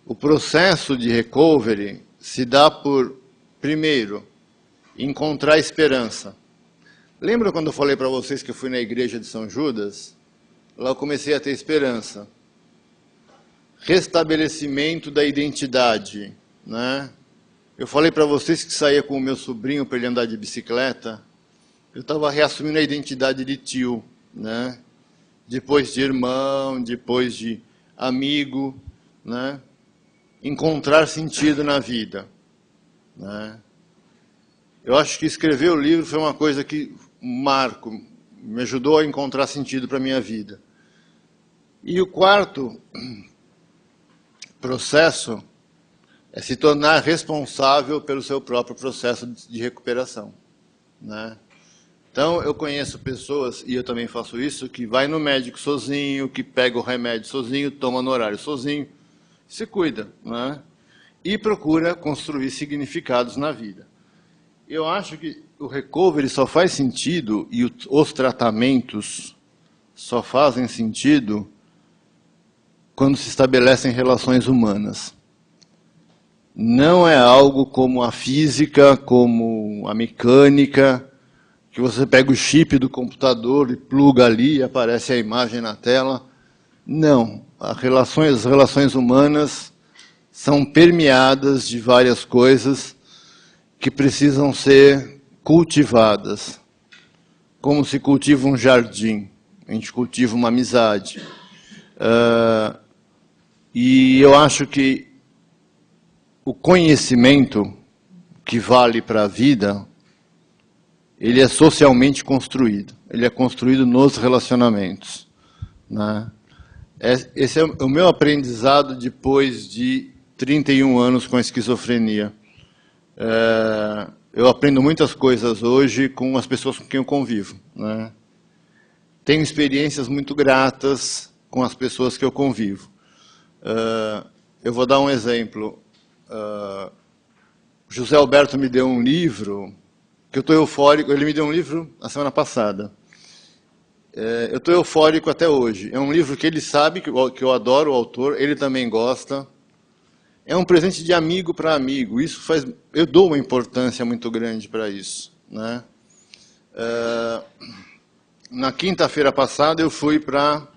o processo de recovery se dá por, primeiro, encontrar esperança. Lembra quando eu falei para vocês que eu fui na igreja de São Judas? Lá eu comecei a ter esperança. Restabelecimento da identidade, né? Eu falei para vocês que saía com o meu sobrinho para ele andar de bicicleta. Eu estava reassumindo a identidade de tio, né? Depois de irmão, depois de amigo, né? Encontrar sentido na vida, né? Eu acho que escrever o livro foi uma coisa que, um marco, me ajudou a encontrar sentido para a minha vida. E o quarto processo é se tornar responsável pelo seu próprio processo de recuperação, né? Então, eu conheço pessoas, e eu também faço isso, que vai no médico sozinho, que pega o remédio sozinho, toma no horário sozinho, se cuida, né? E procura construir significados na vida. Eu acho que o recovery só faz sentido, e os tratamentos só fazem sentido quando se estabelecem relações humanas. Não é algo como a física, como a mecânica, que você pega o chip do computador e pluga ali e aparece a imagem na tela. Não. As relações humanas são permeadas de várias coisas que precisam ser cultivadas. Como se cultiva um jardim. A gente cultiva uma amizade. E eu acho que o conhecimento que vale para a vida, ele é socialmente construído. Ele é construído nos relacionamentos, né? Esse é o meu aprendizado depois de 31 anos com a esquizofrenia. Eu aprendo muitas coisas hoje com as pessoas com quem eu convivo, né? Tenho experiências muito gratas com as pessoas que eu convivo. Eu vou dar um exemplo. José Alberto me deu um livro, que eu estou eufórico, ele me deu um livro na semana passada. Eu estou eufórico até hoje. É um livro que ele sabe que eu adoro o autor, ele também gosta. É um presente de amigo para amigo. Isso faz, eu dou uma importância muito grande para isso, né? Na quinta-feira passada eu fui para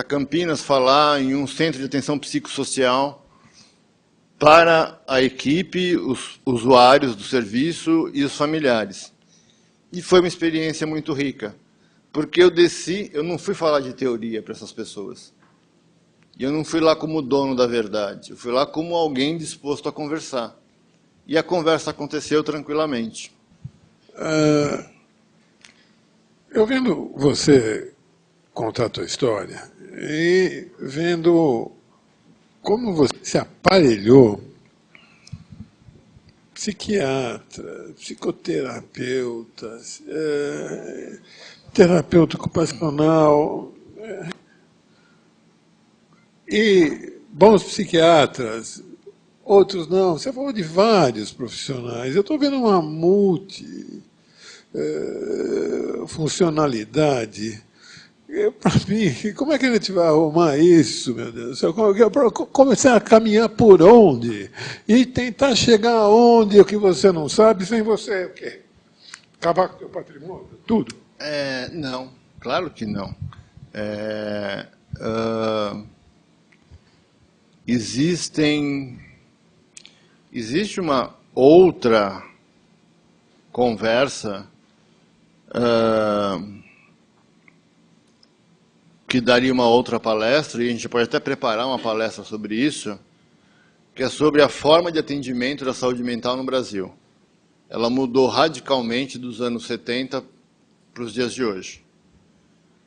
Campinas falar em um centro de atenção psicossocial para a equipe, os usuários do serviço e os familiares. E foi uma experiência muito rica, porque eu não fui falar de teoria para essas pessoas. E eu não fui lá como dono da verdade, eu fui lá como alguém disposto a conversar. E a conversa aconteceu tranquilamente. Eu vendo você contar a tua história e vendo como você se aparelhou, psiquiatra, psicoterapeuta, terapeuta ocupacional, e bons psiquiatras, outros não. Você falou de vários profissionais. Eu estou vendo uma multifuncionalidade. Para mim, como é que a gente vai arrumar isso, meu Deus do céu? Começar a caminhar por onde? E tentar chegar aonde o que você não sabe, sem você o quê? Acabar com o teu patrimônio? Tudo? Não, claro que não. Existe uma outra conversa que daria uma outra palestra, e a gente pode até preparar uma palestra sobre isso, que é sobre a forma de atendimento da saúde mental no Brasil. Ela mudou radicalmente dos anos 70 para os dias de hoje.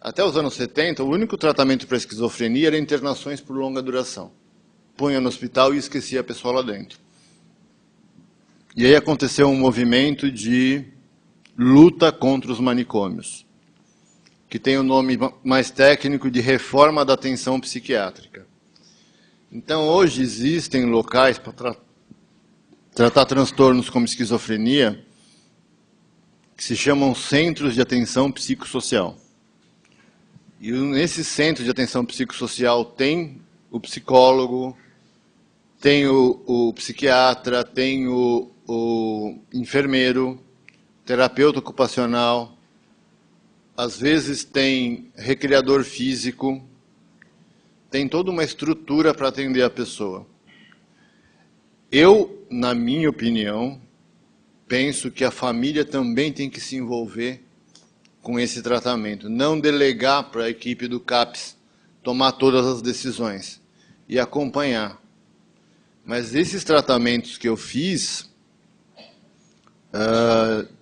Até os anos 70, o único tratamento para esquizofrenia era internações por longa duração. Punha no hospital e esquecia a pessoa lá dentro. E aí aconteceu um movimento de luta contra os manicômios, que tem o nome mais técnico de reforma da atenção psiquiátrica. Então, hoje existem locais para tratar transtornos como esquizofrenia, que se chamam centros de atenção psicossocial. E nesse centro de atenção psicossocial tem o psicólogo, tem o psiquiatra, tem o enfermeiro, terapeuta ocupacional, às vezes tem recreador físico, tem toda uma estrutura para atender a pessoa. Eu, na minha opinião, penso que a família também tem que se envolver com esse tratamento, não delegar para a equipe do CAPS tomar todas as decisões e acompanhar. Mas esses tratamentos que eu fiz,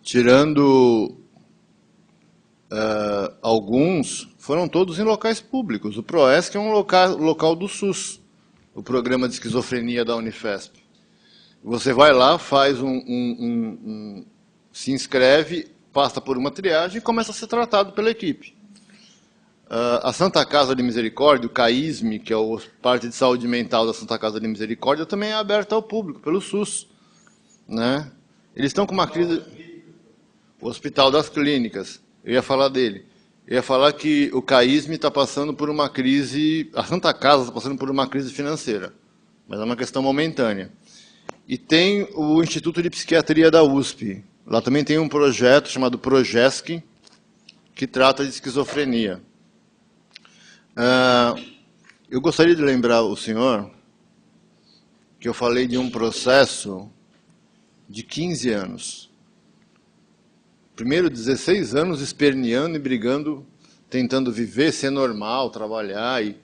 tirando alguns, foram todos em locais públicos. O PROESC é um local do SUS, o programa de esquizofrenia da Unifesp. Você vai lá, faz se inscreve, passa por uma triagem e começa a ser tratado pela equipe. A Santa Casa de Misericórdia, o CAISME, que é a parte de saúde mental da Santa Casa de Misericórdia, também é aberta ao público, pelo SUS. Né? Eles estão com uma crise... O Hospital das Clínicas, eu ia falar dele. Eu ia falar que o CAISME está passando por uma crise... A Santa Casa está passando por uma crise financeira, mas é uma questão momentânea. E tem o Instituto de Psiquiatria da USP. Lá também tem um projeto chamado PROGESC, que trata de esquizofrenia. Eu gostaria de lembrar o senhor que eu falei de um processo de 15 anos. Primeiro, 16 anos esperneando e brigando, tentando viver, ser normal, trabalhar, e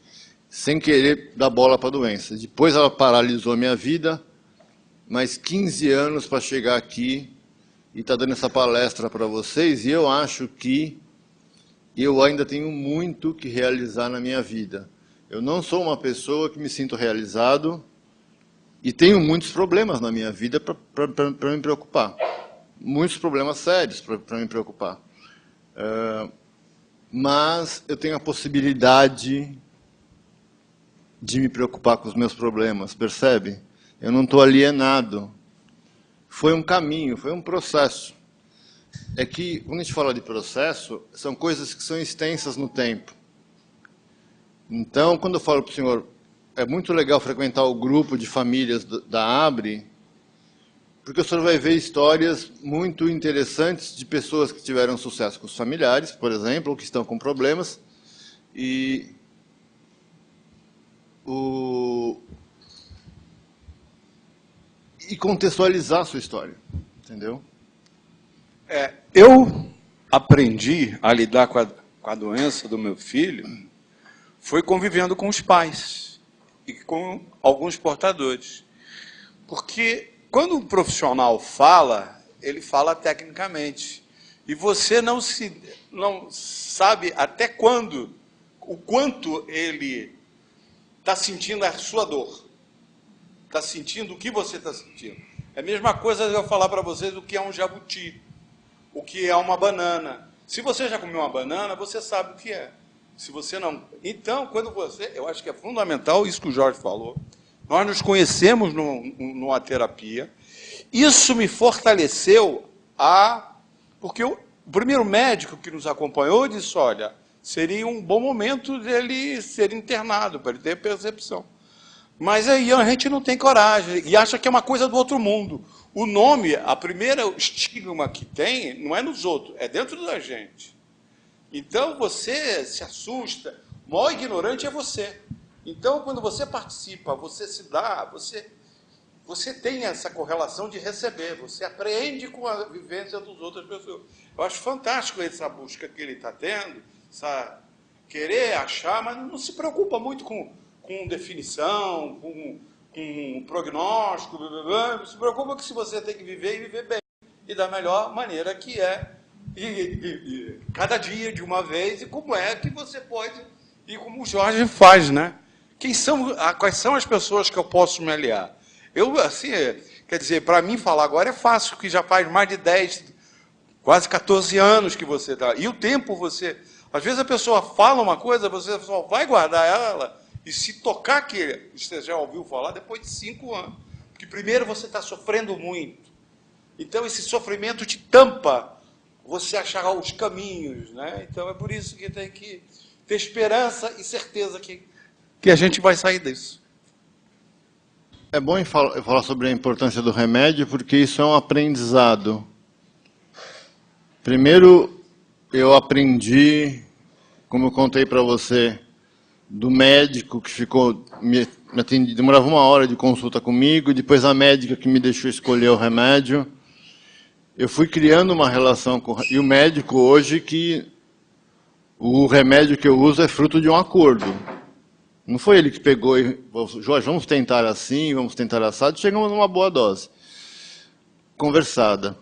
sem querer dar bola para a doença. Depois ela paralisou a minha vida, mais 15 anos para chegar aqui e estar dando essa palestra para vocês, e eu acho que eu ainda tenho muito que realizar na minha vida. Eu não sou uma pessoa que me sinto realizado e tenho muitos problemas na minha vida para me preocupar. Muitos problemas sérios para me preocupar. Mas eu tenho a possibilidade de me preocupar com os meus problemas, percebe? Eu não estou alienado. Foi um caminho, foi um processo. É que, quando a gente fala de processo, são coisas que são extensas no tempo. Então, quando eu falo para o senhor, é muito legal frequentar o grupo de famílias da ABRE, porque o senhor vai ver histórias muito interessantes de pessoas que tiveram sucesso com os familiares, por exemplo, ou que estão com problemas, e contextualizar a sua história, entendeu? Eu aprendi a lidar com a doença do meu filho foi convivendo com os pais e com alguns portadores. Porque quando um profissional fala, ele fala tecnicamente. E você não sabe até quando, o quanto ele está sentindo a sua dor. Está sentindo o que você está sentindo. É a mesma coisa eu falar para vocês o que é um jabuti, o que é uma banana. Se você já comeu uma banana, você sabe o que é. Se você não... Então, quando você... Eu acho que é fundamental isso que o Jorge falou. Nós nos conhecemos numa terapia. Isso me fortaleceu porque o primeiro médico que nos acompanhou disse, olha, seria um bom momento dele ser internado, para ele ter percepção. Mas aí a gente não tem coragem e acha que é uma coisa do outro mundo. O nome, a primeira estigma que tem, não é nos outros, é dentro da gente. Então você se assusta, o maior ignorante é você. Então quando você participa, você se dá, você tem essa correlação de receber, você aprende com a vivência das outras pessoas. Eu acho fantástico essa busca que ele está tendo, querer achar, mas não se preocupa muito com definição, com prognóstico, blá, blá, blá. Se preocupa que se você tem que viver e viver bem, e da melhor maneira que é, e cada dia de uma vez, e como é que você pode, e como o Jorge faz, né? Quais são as pessoas que eu posso me aliar? Eu, assim, quer dizer, para mim falar agora é fácil, que já faz mais de 10, quase 14 anos que você está. E o tempo você... Às vezes a pessoa fala uma coisa, você só vai guardar ela e se tocar que você já ouviu falar depois de 5 anos. Porque primeiro você está sofrendo muito. Então esse sofrimento te tampa você achar os caminhos, né? Então é por isso que tem que ter esperança e certeza que a gente vai sair disso. É bom falar sobre a importância do remédio, porque isso é um aprendizado. Primeiro, eu aprendi, como eu contei para você, do médico que ficou, me atendia, demorava 1 hora de consulta comigo, depois a médica que me deixou escolher o remédio. Eu fui criando uma relação com... E o médico hoje, que o remédio que eu uso é fruto de um acordo. Não foi ele que pegou e falou, Jorge, vamos tentar assim, vamos tentar assado. Chegamos numa boa dose, conversada.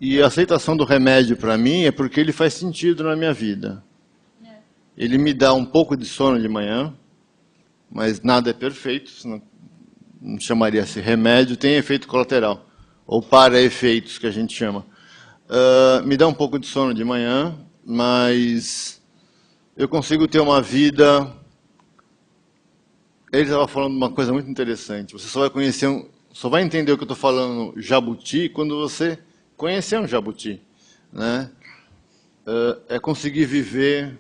E a aceitação do remédio para mim é porque ele faz sentido na minha vida. Ele me dá um pouco de sono de manhã, mas nada é perfeito, senão não chamaria-se remédio, tem efeito colateral, ou para-efeitos, que a gente chama. Me dá um pouco de sono de manhã, mas eu consigo ter uma vida... Ele estava falando uma coisa muito interessante, você só vai conhecer, só vai entender o que eu estou falando, jabuti, quando você conhecer um jabuti, né? É conseguir viver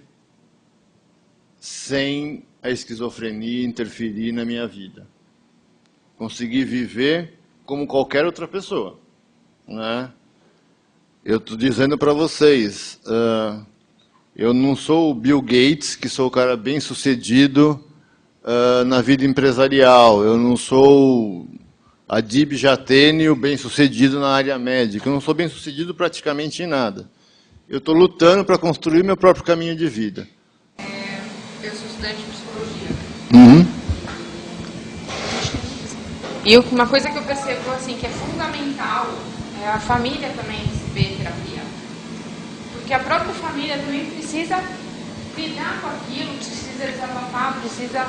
sem a esquizofrenia interferir na minha vida. Conseguir viver como qualquer outra pessoa, né? Eu estou dizendo para vocês, eu não sou o Bill Gates, que sou o cara bem sucedido na vida empresarial. Eu não sou Adib Jatene, o bem sucedido na área médica. Eu não sou bem sucedido praticamente em nada. Eu estou lutando para construir meu próprio caminho de vida. Eu sou estudante de psicologia. Uhum. E uma coisa que eu percebo assim, que é fundamental é a família também receber terapia. Porque a própria família também precisa lidar com aquilo, precisa desabafar, precisa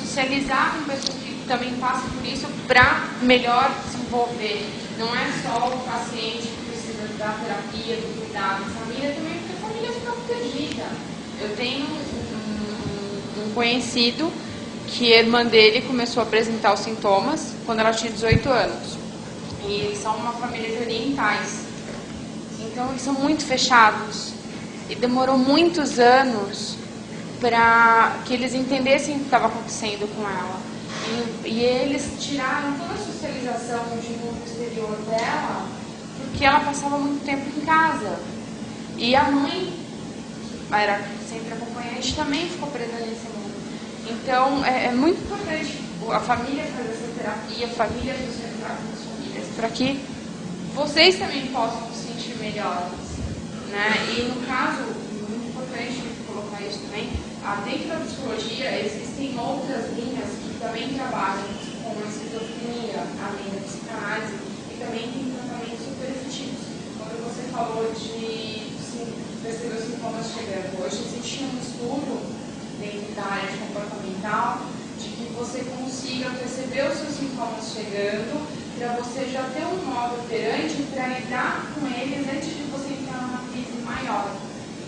socializar com pessoas que também passam por isso para melhor desenvolver. Não é só o paciente que precisa da terapia, do cuidado, a família também, porque a família fica protegida. Eu tenho um conhecido que a irmã dele começou a apresentar os sintomas quando ela tinha 18 anos. E eles são uma família de orientais. Então eles são muito fechados. E demorou muitos anos para que eles entendessem o que estava acontecendo com ela. E eles tiraram toda a socialização de mundo exterior dela, porque ela passava muito tempo em casa. E a mãe, que era sempre acompanhante, também ficou presa nesse mundo. Então, é muito importante a família fazer essa terapia, a família socializar com as famílias, para que vocês também possam se sentir melhores, né? E, no caso, muito importante colocar isso também, dentro da psicologia existem outras linhas que também trabalham com a esquizofrenia, além da psicanálise, e também tem tratamentos super efetivos. Quando você falou de perceber os sintomas chegando, hoje existe um estudo dentro da área de comportamental, de que você consiga perceber os seus sintomas chegando, para você já ter um modo operante para lidar com eles antes de você entrar numa crise maior.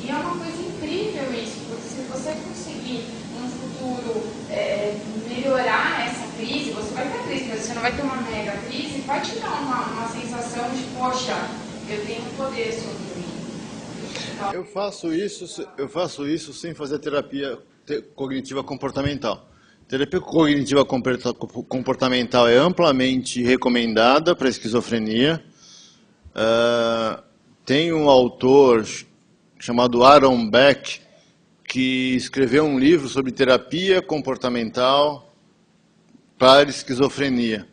E é uma coisa incrível isso, porque se você conseguir, no futuro, melhorar essa crise, você vai ter crise, mas você não vai ter uma mega crise, vai te dar uma sensação de, poxa, eu tenho poder sobre mim. Eu faço isso sem fazer terapia cognitiva comportamental. Terapia cognitiva comportamental é amplamente recomendada para esquizofrenia. Tem um autor chamado Aaron Beck que escreveu um livro sobre terapia comportamental para esquizofrenia.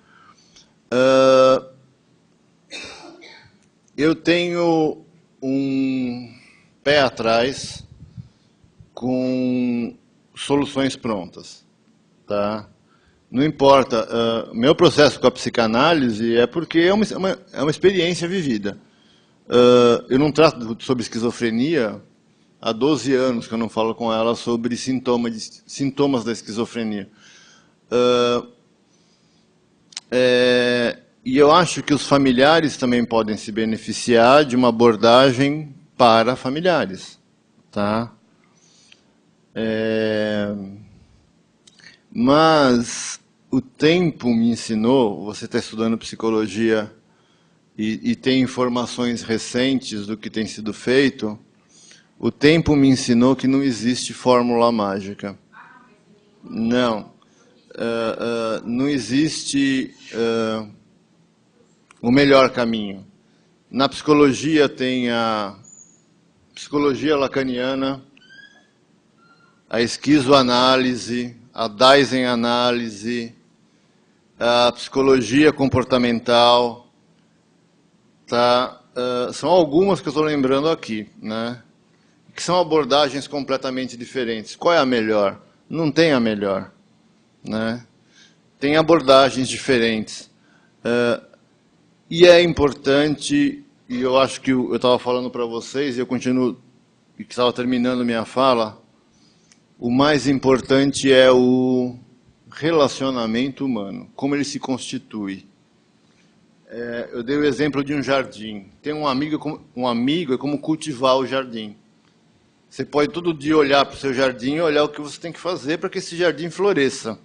Eu tenho pé atrás com soluções prontas, tá? Não importa, meu processo com a psicanálise é porque é uma experiência vivida. Eu não trato sobre esquizofrenia há 12 anos que eu não falo com ela sobre sintomas da esquizofrenia. E eu acho que os familiares também podem se beneficiar de uma abordagem para familiares, tá? Mas o tempo me ensinou, você está estudando psicologia e tem informações recentes do que tem sido feito, o tempo me ensinou que não existe fórmula mágica. Não. Não existe o melhor caminho. Na psicologia tem a psicologia lacaniana, a esquizoanálise, a Dasein-análise, a psicologia comportamental, tá? São algumas que eu estou lembrando aqui, né? Que são abordagens completamente diferentes. Qual é a melhor? Não tem a melhor, né? Tem abordagens diferentes. E é importante, e eu acho que eu estava falando para vocês, e eu continuo, e que estava terminando minha fala, o mais importante é o relacionamento humano, como ele se constitui. Eu dei o exemplo de um jardim. Tem um amigo é como cultivar o jardim. Você pode todo dia olhar para o seu jardim e olhar o que você tem que fazer para que esse jardim floresça.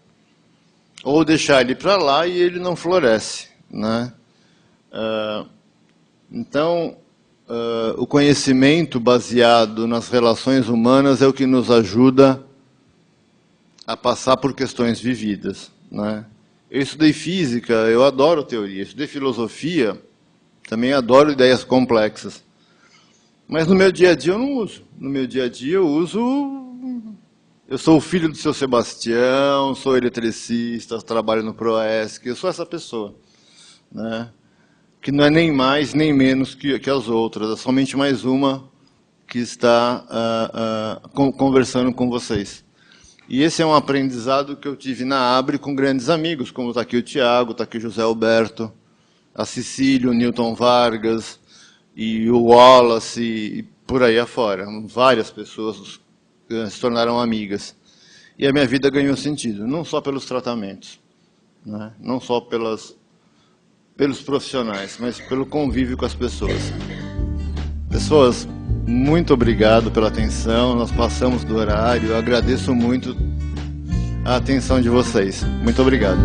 Ou deixar ele para lá e ele não floresce, né? Então, o conhecimento baseado nas relações humanas é o que nos ajuda a passar por questões vividas, né? Eu estudei física, eu adoro teoria. Eu estudei filosofia, também adoro ideias complexas. Mas no meu dia a dia eu não uso. No meu dia a dia eu uso... Eu sou o filho do seu Sebastião, sou eletricista, trabalho no Proesc, eu sou essa pessoa, né? Que não é nem mais nem menos que as outras, é somente mais uma que está conversando com vocês. E esse é um aprendizado que eu tive na Abre com grandes amigos, como está aqui o Tiago, está aqui o José Alberto, a Cecília, o Newton Vargas, e o Wallace, e por aí afora. Várias pessoas se tornaram amigas. E a minha vida ganhou sentido, não só pelos tratamentos, né? Não só pelos profissionais, mas pelo convívio com as pessoas. Pessoas, muito obrigado pela atenção, nós passamos do horário, eu agradeço muito a atenção de vocês. Muito obrigado.